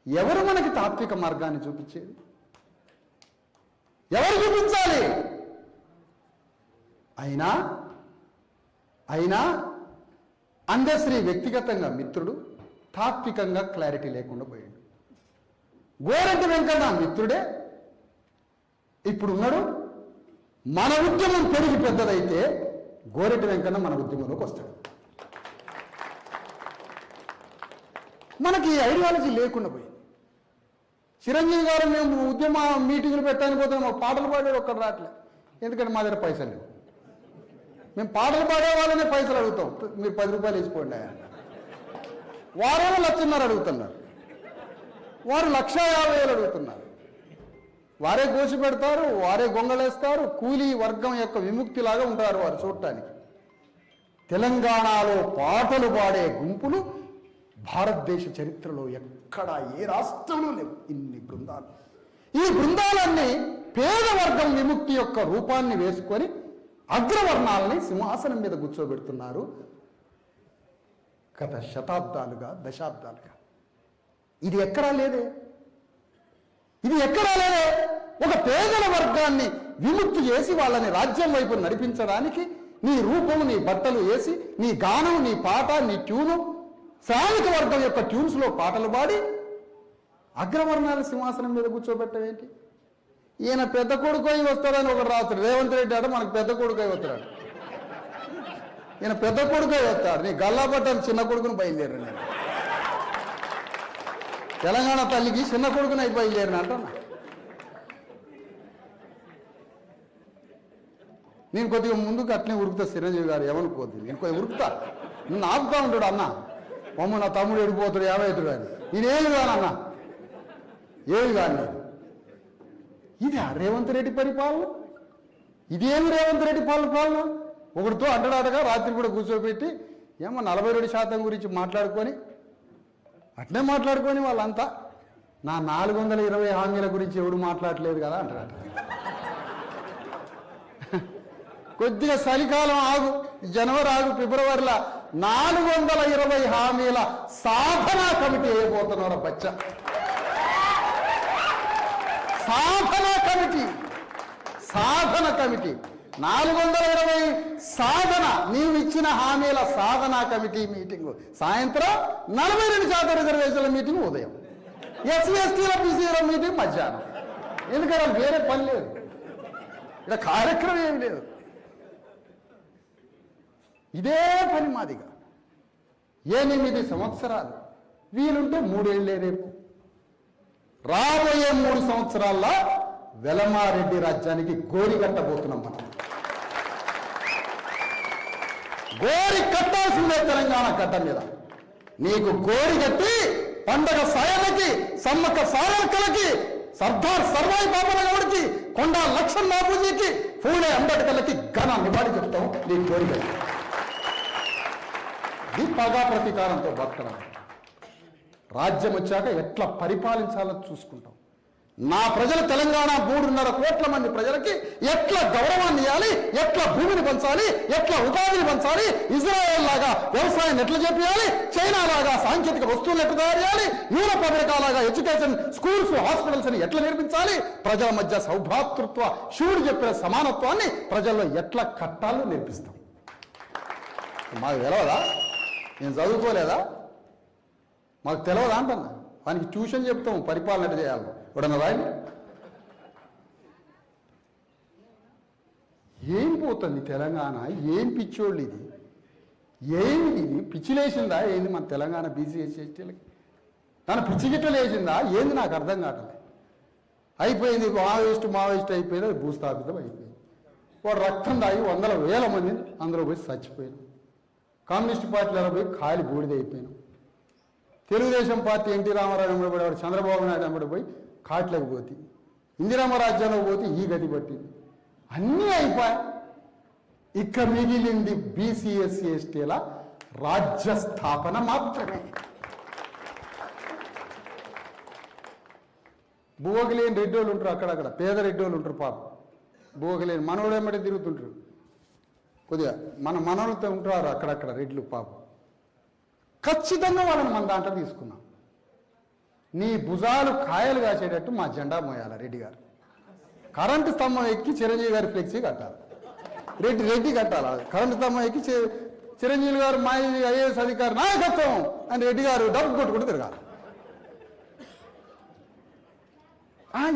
[SPEAKER 2] ఎవరు మనకి తాత్విక మార్గాన్ని చూపించేది? ఎవరు చూపించాలి? అయినా అయినా అందశ్రీ వ్యక్తిగతంగా మిత్రుడు, తాత్వికంగా క్లారిటీ లేకుండా పోయాడు. గోరంటి వెంకన్న మిత్రుడే ఇప్పుడున్నాడు. మన ఉద్యమం పెరిగి పెద్దదైతే గోరెడ్డి వెంకన్న మన ఉద్యమంలోకి వస్తాడు. మనకి ఈ ఐడియాలజీ లేకుండా పోయింది. చిరంజీవి గారు మేము ఉద్యమ మీటింగులు పెట్టడానికి పోతే మాకు పాటలు పాడాడు ఒక్కడు రావట్లే. ఎందుకంటే మా దగ్గర పైసలు లేవు. మేము పాటలు పాడే వాళ్ళనే పైసలు అడుగుతాం. మీరు 10 రూపాయలు వేసుకోండి. వారేమో 1,50,000 అడుగుతున్నారు, వారు 1,50,000 అడుగుతున్నారు. వారే గోసి పెడతారు, వారే గొంగళేస్తారు. కూలీ వర్గం యొక్క విముక్తిలాగా ఉంటారు వారు చూడటానికి. తెలంగాణలో పాటలు పాడే గుంపులు భారతదేశ చరిత్రలో ఎక్కడా ఏ రాష్ట్రంలో లేవు ఇన్ని బృందాలు. ఈ బృందాలన్నీ పేద వర్గం విముక్తి యొక్క రూపాన్ని వేసుకొని అగ్రవర్ణాలని సింహాసనం మీద కూర్చోబెడుతున్నారు గత శతాబ్దాలుగా, దశాబ్దాలుగా. ఇది ఎక్కడా లేదే. ఒక పేదల వర్గాన్ని విముక్తి చేసి వాళ్ళని రాజ్యం వైపు నడిపించడానికి నీ రూపం, నీ బట్టలు వేసి, నీ గానం, నీ పాట, నీ ట్యూను, శ్రామిక వర్గం యొక్క ట్యూన్స్లో పాటలు పాడి అగ్రవర్ణాల సింహాసనం మీద కూర్చోబెట్టవేంటి? ఈయన పెద్ద కొడుకు వస్తాడని ఒకడు రాత్రి రేవంత్ రెడ్డి అంటే మనకు పెద్ద కొడుకు వస్తాడు. ఈయన పెద్ద కొడుకు వస్తాడు. నీ గల్లా పట్టాను చిన్న కొడుకుని బయలుదేరాను నేను. తెలంగాణ తల్లికి చిన్న కొడుకుని అయి బయలుదేరిన అంటున్నా. నేను కొద్దిగా ముందుకు అట్నే ఉరుకుతా. చిరంజీవి గారు ఏమనుకోద్ది, నేను కొద్దిగా ఉరుకుతా. నిన్ను ఆపుతా ఉంటాడు. అన్న మమ్మ నా తమ్ముడు ఎడిపోతాడు 50 అని. నేనేమి కానన్నా, ఏమి కాని నేను. ఇది రేవంత్ రెడ్డి పరిపాలన? ఇదేమి రేవంత్ రెడ్డి పాలన? ఒకటితో అడ్డడాటగా రాత్రి కూడా కూర్చోబెట్టి ఏమో 42% గురించి మాట్లాడుకొని అట్నే మాట్లాడుకొని వాళ్ళంతా నా 420 హామీల గురించి ఎవడు మాట్లాడలేదు కదా అంటారు. కొద్దిగా చలికాలం ఆగు, జనవరి ఆగు, ఫిబ్రవరిలో 420 హామీల సాధనా కమిటీ అయిపోతున్నారు బచ్చ. సాధన కమిటీ 420 సాధన, నీవు ఇచ్చిన హామీల సాధనా కమిటీ మీటింగు సాయంత్రం, 42% రిజర్వేషన్ల మీటింగ్ ఉదయం, ఎస్సీ/ఎస్టీల బీసీల మీటింగ్ మధ్యాహ్నం. ఎందుకంటే వేరే పని లేదు, ఇక్కడ కార్యక్రమం ఏమి లేదు. ఇదే పని మాదిగా 8 సంవత్సరాలు, వీలుంటే 3 ఏళ్లే. రేపు రాబోయే 3 సంవత్సరాల్లో వెలమారెడ్డి రాజ్యానికి గోరి కట్టబోతున్నాం. మనం గోరి కట్టాల్సిందే తెలంగాణ గడ్డ మీద. నీకు గోరి కట్టి పండగ సాయాలకి, సమ్మక్క సారలకి, సర్దార్ సర్వాయి బాబుల గౌడికి, కొండా లక్ష్మణ్ బాబూజీకి, పూలే అంబేద్కర్లకి ఘన నివాళి చెప్తాం. నీ గోరి కట్టి ఈ పగా ప్రతీకారంతో బతకడం. రాజ్యం వచ్చాక ఎట్లా పరిపాలించాలో చూసుకుంటాం. నా ప్రజలు తెలంగాణ 3.5 కోట్ల మంది ప్రజలకి ఎట్లా గౌరవాన్ని ఇవ్వాలి, ఎట్లా భూమిని పంచాలి, ఎట్లా ఉపాధిని పంచాలి, ఇజ్రాయెల్ లాగా వ్యవసాయాన్ని ఎట్లా చేయాలి, చైనా లాగా సాంకేతిక వస్తువులు ఎట్లా తయారు చేయాలి, యూరోప్ అమెరికా లాగా ఎడ్యుకేషన్ స్కూల్స్ హాస్పిటల్స్ ని ఎట్లా నిర్మించాలి, ప్రజల మధ్య సౌభ్రాతృత్వ శివుడు చెప్పిన సమానత్వాన్ని ప్రజల్లో ఎట్లా కట్టాలో నేర్పిస్తాం. మాకు తెలవదా? నేను చదువుకోలేదా? మాకు తెలవదా అంటున్నా. వానికి ట్యూషన్ చెప్తాం పరిపాలన ఎట్లా చేయాలి. ఇప్పుడన్నా రాయి ఏం పోతుంది తెలంగాణ? ఏం పిచ్చోళ్ళు ఇది? ఏంది ఇది? పిచ్చిలేసిందా ఏంది మన తెలంగాణ బీసీ/ఎస్సీలకి? తన పిచ్చి గిట్టలు వేసిందా ఏంది? నాకు అర్థం కావట్లే. అయిపోయింది, మావోయిస్ట్ అయిపోయింది, భూస్థాపితం అయిపోయింది. వాడు రక్తం దాగి 100,000 మంది అందులో పోయి చచ్చిపోయారు. కమ్యూనిస్ట్ పార్టీలలో పోయి ఖాళీ బూడిద అయిపోయినాం. తెలుగుదేశం పార్టీ ఎన్టీ రామారావు వెంబడిపోయాడు, చంద్రబాబు నాయుడు వెంబడిపోయి కాట్లకు పోతే, ఇందిరమ్మ రాజ్యంలో పోతే ఈ గతి పట్టింది. అన్నీ అయిపోయాయి. ఇక మిగిలింది బీసీ/ఎస్సీ/ఎస్టీల రాజ్య స్థాపన మాత్రమే. భూవగిలేని రెడ్డోళ్ళు ఉంటారు అక్కడక్కడ, పేద రెడ్డోళ్ళు ఉంటారు. పాపం భూవగిలేని మనోడేమటే తిరుగుతుంటారు. కొద్దిగా మనోళ్ళతో ఉంటారు అక్కడక్కడ రెడ్లు. పాపం ఖచ్చితంగా వాళ్ళని మన దాంట్లో తీసుకున్నాం. నీ భుజాలు కాయలు కాసేటట్టు మా జెండా మోయాల రెడ్డి గారు. కరెంటు స్తంభం ఎక్కి చిరంజీవి గారి ఫ్లెక్సీ కట్టాలి. రెడ్డి కట్టాలి. కరెంటు స్తంభం ఎక్కి చిరంజీవి గారు మా ఐఏఎస్ అధికారి నాయకత్వం అని రెడ్డి గారు డబ్బు కొట్టుకుంటూ తిరగాలి.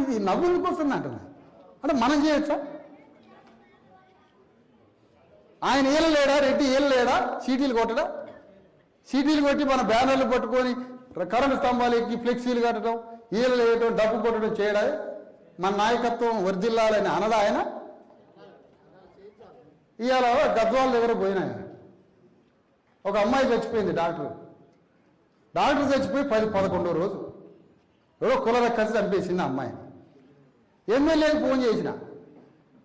[SPEAKER 2] ఇది నవ్వులకు వస్తుంది అంటున్నా. అంటే మనం చేయొచ్చా? ఆయన ఏళ్ళు లేడా, రెడ్డి ఏళ్ళు లేడా, సీటీలు కొట్టడా? సీటీలు కొట్టి మన బ్యానర్లు పట్టుకొని కరెంటు స్తంభాలు ఎక్కి ఫ్లెక్సీలు కట్టడం, ఏళ్ళు వేయటం, డబ్బు కొట్టడం చేయడా? మన నాయకత్వం వర్ధిల్లాలని అనడా ఆయన? ఇవాళ గద్వాల దగ్గర పోయినాయి, ఒక అమ్మాయి చచ్చిపోయింది. డాక్టర్ చచ్చిపోయి 10-11 రోజు ఎవరో కులరక్కసి చంపేసింది అమ్మాయిని. ఎమ్మెల్యేకి ఫోన్ చేసిన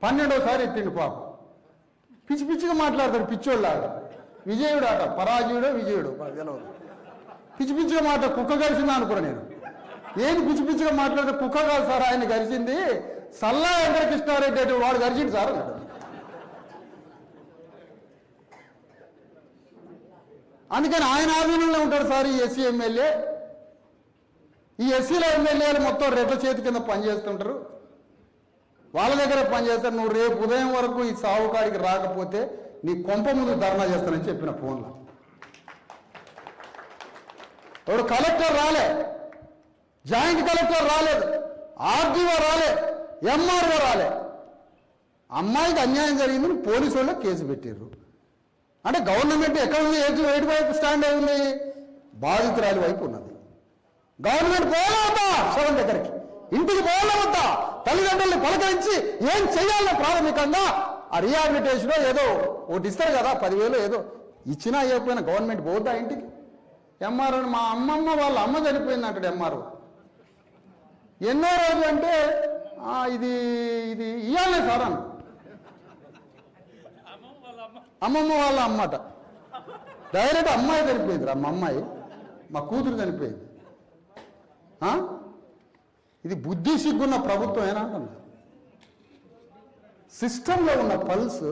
[SPEAKER 2] 12వ ఎత్తిండు పాపం. పిచ్చి పిచ్చిగా మాట్లాడతాడు, పిచ్చోళ్ళు ఆడ. విజయుడు ఆట, పరాజయుడో విజయుడు తెలవదు. పిచ్చి పిచ్చిగా కుక్క కలిసిందా అనుకున్నా నేను. ఏంది పిచ్చి పిచ్చిగా మాట్లాడితే? కుక్క కాదు సార్, ఆయన కలిసింది సల్లా వెంకటకృష్ణారెడ్డి అంటే వాడు కలిసింది సార్ అన్నాడు. అందుకని ఆయన ఆధీనంలో ఉంటాడు సార్ ఈ ఎస్సీ ఎమ్మెల్యే. ఈ ఎస్సీల ఎమ్మెల్యేలు మొత్తం రెడ్ల చేతి కింద పనిచేస్తుంటారు, వాళ్ళ దగ్గర పనిచేస్తారు. నువ్వు రేపు ఉదయం వరకు ఈ సావుకాడికి రాకపోతే నీ కొంప ముందు ధర్నా చేస్తానని చెప్పిన ఫోన్లో. ఎవడు కలెక్టర్ రాలే, జాయింట్ కలెక్టర్ రాలేదు, ఆర్డీఓ రాలే, ఎంఆర్ఓ రాలే. అమ్మాయికి అన్యాయం జరిగిందని పోలీసు వాళ్ళు కేసు పెట్టారు. అంటే గవర్నమెంట్ ఎక్కడ ఉంది? ఎటు వైపు స్టాండ్ అయి ఉంది? బాధితురాలి వైపు ఉన్నది. గవర్నమెంట్ పోవాలవుతా శవం దగ్గరికి, ఇంటికి పోవాలవుతా, తల్లిదండ్రుల్ని పలకరించి ఏం చేయాలో ప్రాథమికంగా ఆ రీహాబిలిటేషన్ ఏదో ఒకటి ఇస్తారు కదా, 10,000 ఏదో ఇచ్చినా అయిపోయినా గవర్నమెంట్ పోద్దా ఇంటికి? ఎంఆర్ఓ మా అమ్మమ్మ వాళ్ళ అమ్మ చనిపోయింది అంటాడు ఎంఆర్ఓ. ఎన్నో రోజులు అంటే ఇది ఇది ఇవ్వాలే సార్ అన్న. అమ్మమ్మ వాళ్ళ అమ్మట డైరెక్ట్ అమ్మాయి చనిపోయింది. మా అమ్మాయి, మా కూతురు చనిపోయింది. ఇది బుద్ధి సిగ్గున్న ప్రభుత్వం ఏనా అంటున్నా. సిస్టంలో ఉన్న పల్స్,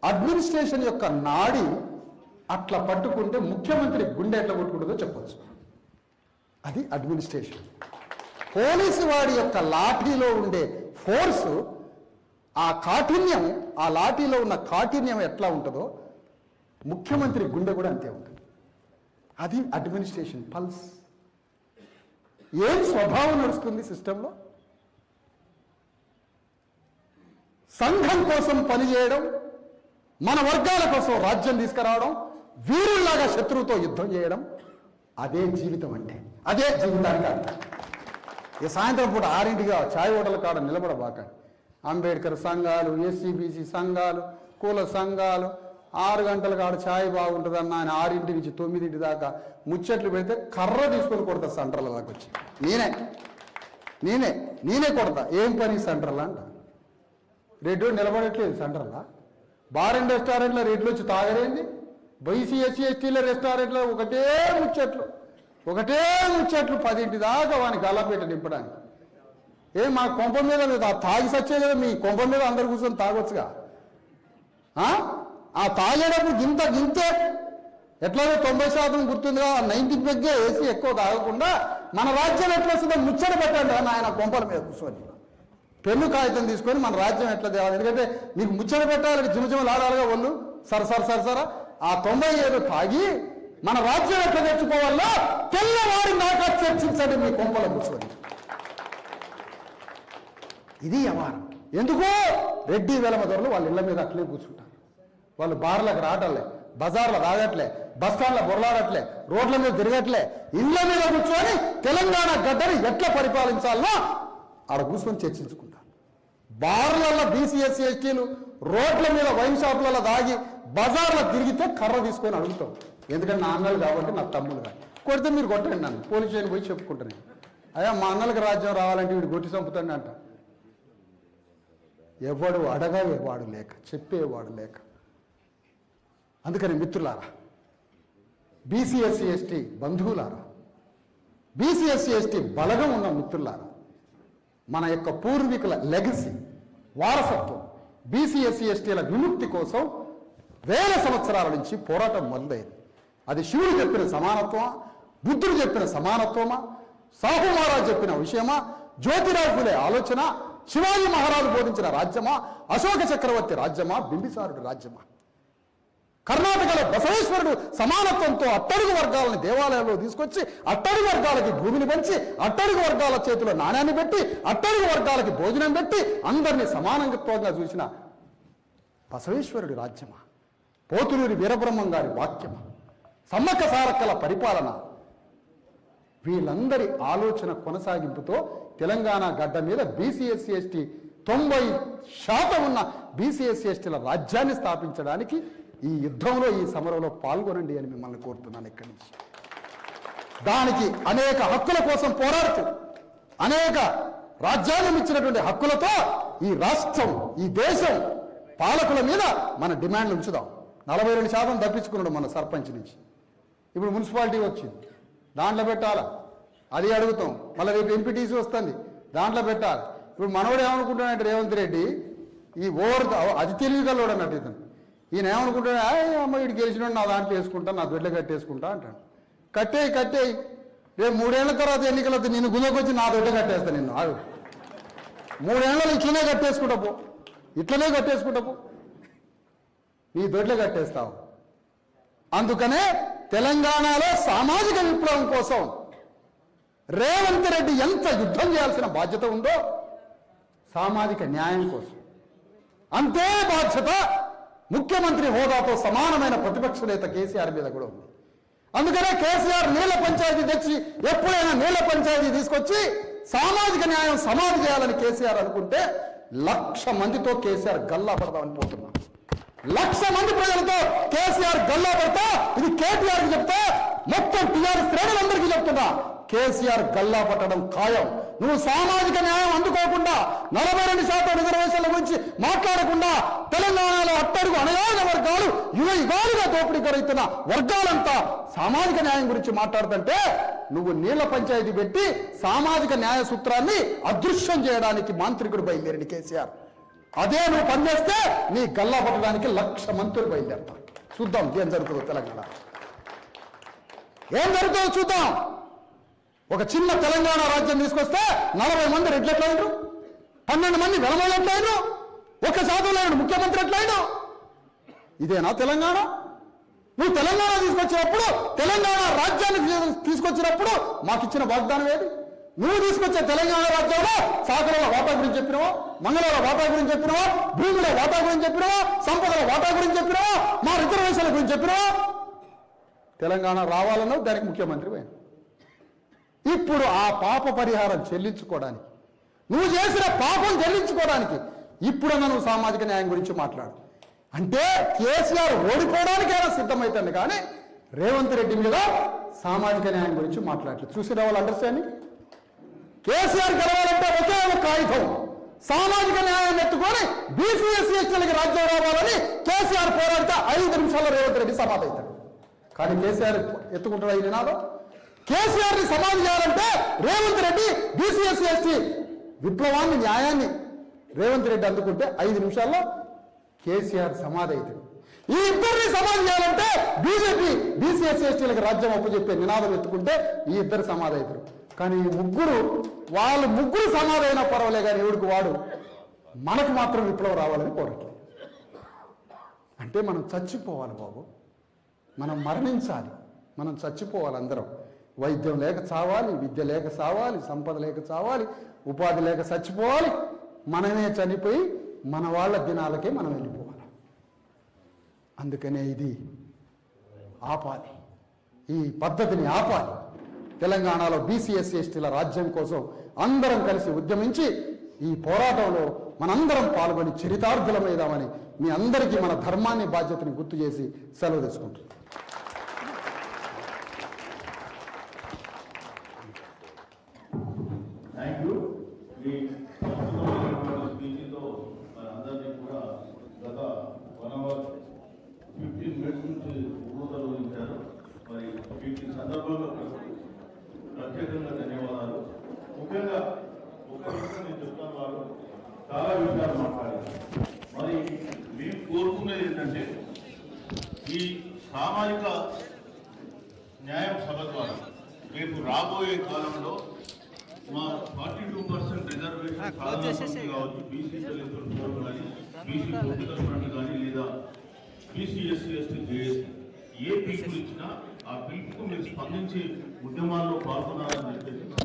[SPEAKER 2] అడ్మినిస్ట్రేషన్ యొక్క నాడి అట్లా పట్టుకుంటే ముఖ్యమంత్రి గుండె ఎట్లా కొట్టుకుంటుందో చెప్పచ్చు. అది అడ్మినిస్ట్రేషన్. పోలీసు వాడి యొక్క లాఠీలో ఉండే ఫోర్సు, ఆ కాఠిన్యం, ఆ లాఠీలో ఉన్న కాఠిన్యం ఎట్లా ఉంటుందో ముఖ్యమంత్రి గుండె కూడా అంతే ఉంటుంది. అది అడ్మినిస్ట్రేషన్ పల్స్. ఏం స్వభావం నడుస్తుంది సిస్టంలో? సంఘం కోసం పనిచేయడం, మన వర్గాల కోసం రాజ్యం తీసుకురావడం, వీరుల్లాగా శత్రువుతో యుద్ధం చేయడం, అదే జీవితం అంటే. అదే జీవితానికి అర్థం. ఈ సాయంత్రం పూట 6ంటిగా ఛాయ్ హోటల్ కాడ నిలబడబాకండి. అంబేద్కర్ సంఘాలు, ఎస్సీబీసీ సంఘాలు, కుల సంఘాలు 6 గంటల కాడ ఛాయ్ బాగుంటుందన్న ఆయన 6 నుంచి 9 దాకా ముచ్చట్లు పెడితే కర్ర తీసుకొని కొడతా సెంటర్ల దాకా వచ్చి. నేనే కొడతా. ఏం పని సెంటర్లా అంట. రెడ్డి నిలబడట్లేదు సెంటర్లా. బార్ అండ్ రెస్టారెంట్లో రెడ్లు వచ్చి తాగరేంది? బీసీ ఎస్సీ ఎస్టీల రెస్టారెంట్లో ఒకటే ముచ్చట్లు 10 దాకా వానికి గల్లాపేట నింపడానికి. మా కొంప మీద తాగి సచ్చే కదా, మీ కొంప మీద అందరు కూర్చొని తాగొచ్చుగా. ఆ తాగేటప్పుడు గింతే ఎట్లాగో 90% గుర్తుందిగా, 90 పెగ్గే వేసి ఎక్కువ తాగకుండా మన రాజ్యం ఎట్లా వస్తుందో ముచ్చట పెట్టండి అని ఆయన కొంపల మీద కూర్చొని పెన్ను కాగితం తీసుకొని మన రాజ్యం ఎట్లా తేవాలి. ఎందుకంటే మీకు ముచ్చట పెట్టాలి, జిమజిమలు ఆడాలిగా వాళ్ళు. సరసరా ఆ 97 తాగి మన రాజ్యం ఎట్లా తెచ్చుకోవాలో తెల్లవారి దాకా చర్చించండి మీ కొంపల కూర్చొని. ఇది వ్యవహారం. ఎందుకో రెడ్డి వెలమ దొరలు వాళ్ళ ఇళ్ల మీద అట్లే కూర్చుంటారు. వాళ్ళు బార్లకు రావట్లే, బజార్లో తాగట్లే, బస్టాండ్లో బొరలాడట్లే, రోడ్ల మీద తిరగట్లే, ఇళ్ల మీద కూర్చొని తెలంగాణ గడ్డని ఎట్లా పరిపాలించాలో ఆడ కూర్చొని చర్చించుకుంటారు. బార్లలో బీసీ ఎస్సీ ఎస్టీలు రోడ్ల మీద వైన్ షాపులలో దాగి బజార్లో తిరిగితే కర్ర తీసుకొని అడుగుతాం. ఎందుకంటే నా అన్నలు కాబట్టి నా తమ్ముడు కానీ. కొడితే మీరు కొట్టండి, నన్ను పోలీస్ స్టేషన్ పోయి చెప్పుకుంటాను. అయ్యా మా అన్నలకు రాజ్యం రావాలంటే వీడు కొట్టి చంపుతాను అంట. ఎవడు అడగేవాడు లేక, చెప్పేవాడు లేక. అందుకని మిత్రులారా, బీసీ ఎస్సీ ఎస్టీ బంధువులారా, బీసీ ఎస్సీ ఎస్టీ బలగం ఉన్న మిత్రులారా, మన యొక్క పూర్వీకుల లెగసీ, వారసత్వం, బీసీ ఎస్సీ ఎస్టీల విముక్తి కోసం 1000 సంవత్సరాల నుంచి పోరాటం మొదలైంది. అది శివుడు చెప్పిన సమానత్వమా, బుద్ధుడు చెప్పిన సమానత్వమా, సాహు మహారాజు చెప్పిన విషయమా, జ్యోతిరావు ఫులే ఆలోచన, శివాజీ మహారాజు బోధించిన రాజ్యమా, అశోక చక్రవర్తి రాజ్యమా, బింబిసారుడి రాజ్యమా? కర్ణాటకలో బసవేశ్వరుడు సమానత్వంతో అట్టడుగు వర్గాలని దేవాలయంలో తీసుకొచ్చి అట్టడుగు వర్గాలకి భూమిని పంచి అట్టడుగు వర్గాల చేతిలో నాణ్యాన్ని పెట్టి అట్టడుగు వర్గాలకి భోజనం పెట్టి అందరినీ సమానంగా చూసిన బసవేశ్వరుడి రాజ్యమా, పోతులూరి వీరబ్రహ్మం గారి వాక్యమా, సమ్మక్క సారక్కల పరిపాలన, వీళ్ళందరి ఆలోచన కొనసాగింపుతో తెలంగాణ గడ్డ మీద బీసీఎస్సీ ఎస్టీ 90% ఉన్న బీసీఎస్సీ ఎస్టీల రాజ్యాన్ని స్థాపించడానికి ఈ యుద్ధంలో ఈ సమరంలో పాల్గొనండి అని మిమ్మల్ని కోరుతున్నాను. ఇక్కడి నుంచి దానికి అనేక హక్కుల కోసం పోరాడుతూ అనేక రాజ్యాన్ని ఇచ్చినటువంటి హక్కులతో ఈ రాష్ట్రం ఈ దేశం పాలకుల మీద మన డిమాండ్లు ఉంచుదాం. 42% తప్పించుకున్నాడు మన సర్పంచ్ నుంచి. ఇప్పుడు మున్సిపాలిటీ వచ్చింది, దాంట్లో పెట్టాలా, అది అడుగుతాం. మళ్ళీ రేపు ఎంపీటీసీ వస్తుంది, దాంట్లో పెట్టాలి. ఇప్పుడు మనోడు ఏమనుకుంటున్నాడంటే రేవంత్ రెడ్డి ఈ అది తెలివిగలవాడు అన్నట్టు ఇతను. ఈయన ఏమనుకుంటాడు, అమ్మ వీడు గెలిచినాడు నా దాంట్లో వేసుకుంటా, నా దొడ్లో కట్టేసుకుంటా అంటాడు. కట్టేయి రేపు 3 ఏళ్ల తర్వాత ఎన్నికలు వస్తే నిన్ను గుదకొచ్చి నా దొడ్డ కట్టేస్తా నిన్ను. 3 ఏళ్ళలో ఇట్లనే కట్టేసుకుంటా పో, ఇట్లనే కట్టేసుకుంటా పో, నీ దొడ్లో కట్టేస్తావు. అందుకనే తెలంగాణలో సామాజిక విప్లవం కోసం రేవంత్ రెడ్డి ఎంత యుద్ధం చేయాల్సిన బాధ్యత ఉందో సామాజిక న్యాయం కోసం అంతే బాధ్యత ముఖ్యమంత్రి హోదాతో సమానమైన ప్రతిపక్ష నేత కేసీఆర్ మీద కూడా ఉంది. అందుకనే కేసీఆర్ నీళ్ల పంచాయతీ తెచ్చి ఎప్పుడైనా నీళ్ల పంచాయతీ తీసుకొచ్చి సామాజిక న్యాయం సమాధి చేయాలని కేసీఆర్ అనుకుంటే 1,00,000 మందితో కేసీఆర్ గల్లా పడదామని పోతున్నా. 1,00,000 మంది ప్రజలతో కేసీఆర్ గల్లా పడతా. ఇది కేటీఆర్కి చెప్తా, మొత్తం టీఆర్ఎస్ శ్రేణులందరికీ చెప్తున్నా, కేసీఆర్ గల్లా పట్టడం ఖాయం. నువ్వు సామాజిక న్యాయం అందుకోకుండా 42% రిజర్వేషన్ల గురించి మాట్లాడకుండా తెలంగాణలో అట్టడుగు అణగారిన వర్గాలు యుగాలుగా దోపిడీ జరుగుతున్న వర్గాలంతా సామాజిక న్యాయం గురించి మాట్లాడుతుంటే నువ్వు నీళ్ల పంచాయతీ పెట్టి సామాజిక న్యాయ సూత్రాన్ని అదృశ్యం చేయడానికి మాంత్రికుడు బయలుదేరిన కేసీఆర్. అదే నువ్వు పనిచేస్తే నీ గల్లా పట్టడానికి 1,00,000 మంత్రులు బయలుదేరుతారు. చూద్దాం ఏం జరుగుతుందో తెలంగాణ, ఏం జరుగుతుందో చూద్దాం. ఒక చిన్న తెలంగాణ రాజ్యం తీసుకొస్తే 40 మంది రెడ్లు ఎట్లయినారు, 12 మంది వెలమలు ఎట్లయినారు, 1% లేడు ముఖ్యమంత్రి ఎట్లయినా. ఇదేనా తెలంగాణ? నువ్వు తెలంగాణ తీసుకొచ్చినప్పుడు, తెలంగాణ రాజ్యాన్ని తీసుకొచ్చినప్పుడు మాకు ఇచ్చిన వాగ్దానం ఏది? నువ్వు తీసుకొచ్చే తెలంగాణ రాజ్యంలో సాగరాల వాటా గురించి చెప్పినావా, మంగళాల వాటా గురించి చెప్పినావా, భూముల వాటా గురించి చెప్పినావా, సంపదల వాటా గురించి చెప్పినావా, మా రిజర్వేషన్ల గురించి చెప్పినావా? తెలంగాణ రావాలన్నావు, దానికి ముఖ్యమంత్రి పోయినా. ఇప్పుడు ఆ పాప పరిహారం చెల్లించుకోవడానికి, నువ్వు చేసిన పాపం చెల్లించుకోవడానికి ఇప్పుడన్నా నువ్వు సామాజిక న్యాయం గురించి మాట్లాడు అంటే కేసీఆర్ ఓడిపోవడానికైనా సిద్ధమవుతుంది, కానీ రేవంత్ రెడ్డి మీద సామాజిక న్యాయం గురించి మాట్లాడలేదు. చూసిన వాళ్ళు అండర్స్టాండింగ్. కేసీఆర్ గెలవాలంటే ఒకే ఒక ఆయుధం, సామాజిక న్యాయం ఎత్తుకొని బీసీఎస్సీ ఎస్టీలకి రాజ్యం రావాలని కేసీఆర్ పోరాడితే 5 నిమిషాల్లో రేవంత్ రెడ్డి సమాధి అవుతాడు. కానీ కేసీఆర్ ఎత్తుకుంటాడు ఈ నినాదం. కేసీఆర్ని సమాధి చేయాలంటే రేవంత్ రెడ్డి బీసీఎస్సీ ఎస్టీ విప్లవాన్ని న్యాయాన్ని రేవంత్ రెడ్డి అందుకుంటే 5 నిమిషాల్లో కేసీఆర్ సమాధి అవుతాడు. ఈ ఇద్దరిని సమాధి చేయాలంటే బీజేపీ బీసీఎస్సీ ఎస్టీలకు రాజ్యం అప్పచెప్పే నినాదం ఎత్తుకుంటే ఈ ఇద్దరు సమాధి అవుతారు. కానీ ఈ వాళ్ళు ముగ్గురు సమాధి అయినా పర్వాలే, కానీ ఎవడికి వాడు మనకు మాత్రం విప్లవం రావాలని కోరట్లేదు. అంటే మనం చచ్చిపోవాలి బాబు, మనం మరణించాలి, మనం చచ్చిపోవాలి అందరం. వైద్యం లేక చావాలి, విద్య లేక చావాలి, సంపద లేక చావాలి, ఉపాధి లేక చచ్చిపోవాలి, మనమే చనిపోయి మన వాళ్ళ దినాలకే మనం వెళ్ళిపోవాలి. అందుకనే ఇది ఆపాలి, ఈ పద్ధతిని ఆపాలి. తెలంగాణలో బీసీఎస్సీ ఎస్టీల రాజ్యం కోసం అందరం కలిసి ఉద్యమించి ఈ పోరాటంలో మనందరం పాల్గొని చరితార్థులమైదామని మీ అందరికీ మన ధర్మాన్ని బాధ్యతని గుర్తు చేసి సెలవు తీసుకుంటున్నాం.
[SPEAKER 1] Thank you. మీ స్పీచ్తో మనందరినీ కూడా గత 1 అవర్ 15 మినిట్స్ నుంచి ఊతలోగించారు. మరి వీటి సందర్భంలో ప్రత్యేకంగా ధన్యవాదాలు. ముఖ్యంగా ఒక విషయం నేను చెప్తాను, వాళ్ళు చాలా విషయాలు మాట్లాడారు. మరి మేము కోరుకునేది ఏంటంటే ఈ సామాజిక న్యాయం సభ ద్వారా రేపు రాబోయే కాలంలో మా 42% రిజర్వేషన్ కావచ్చు, బీసీ దళితుల ఫోరం కానీ, బీసీ పొలిటికల్ ఫ్రంట్ కానీ, లేదా బీసీ ఎస్సీ ఎస్టీ జేఏసీ ఏ పిలుపు ఇచ్చినా ఆ పిలుపుకు మీరు స్పందించి ఉద్యమాల్లో పాల్గొనాలని చెప్పేసి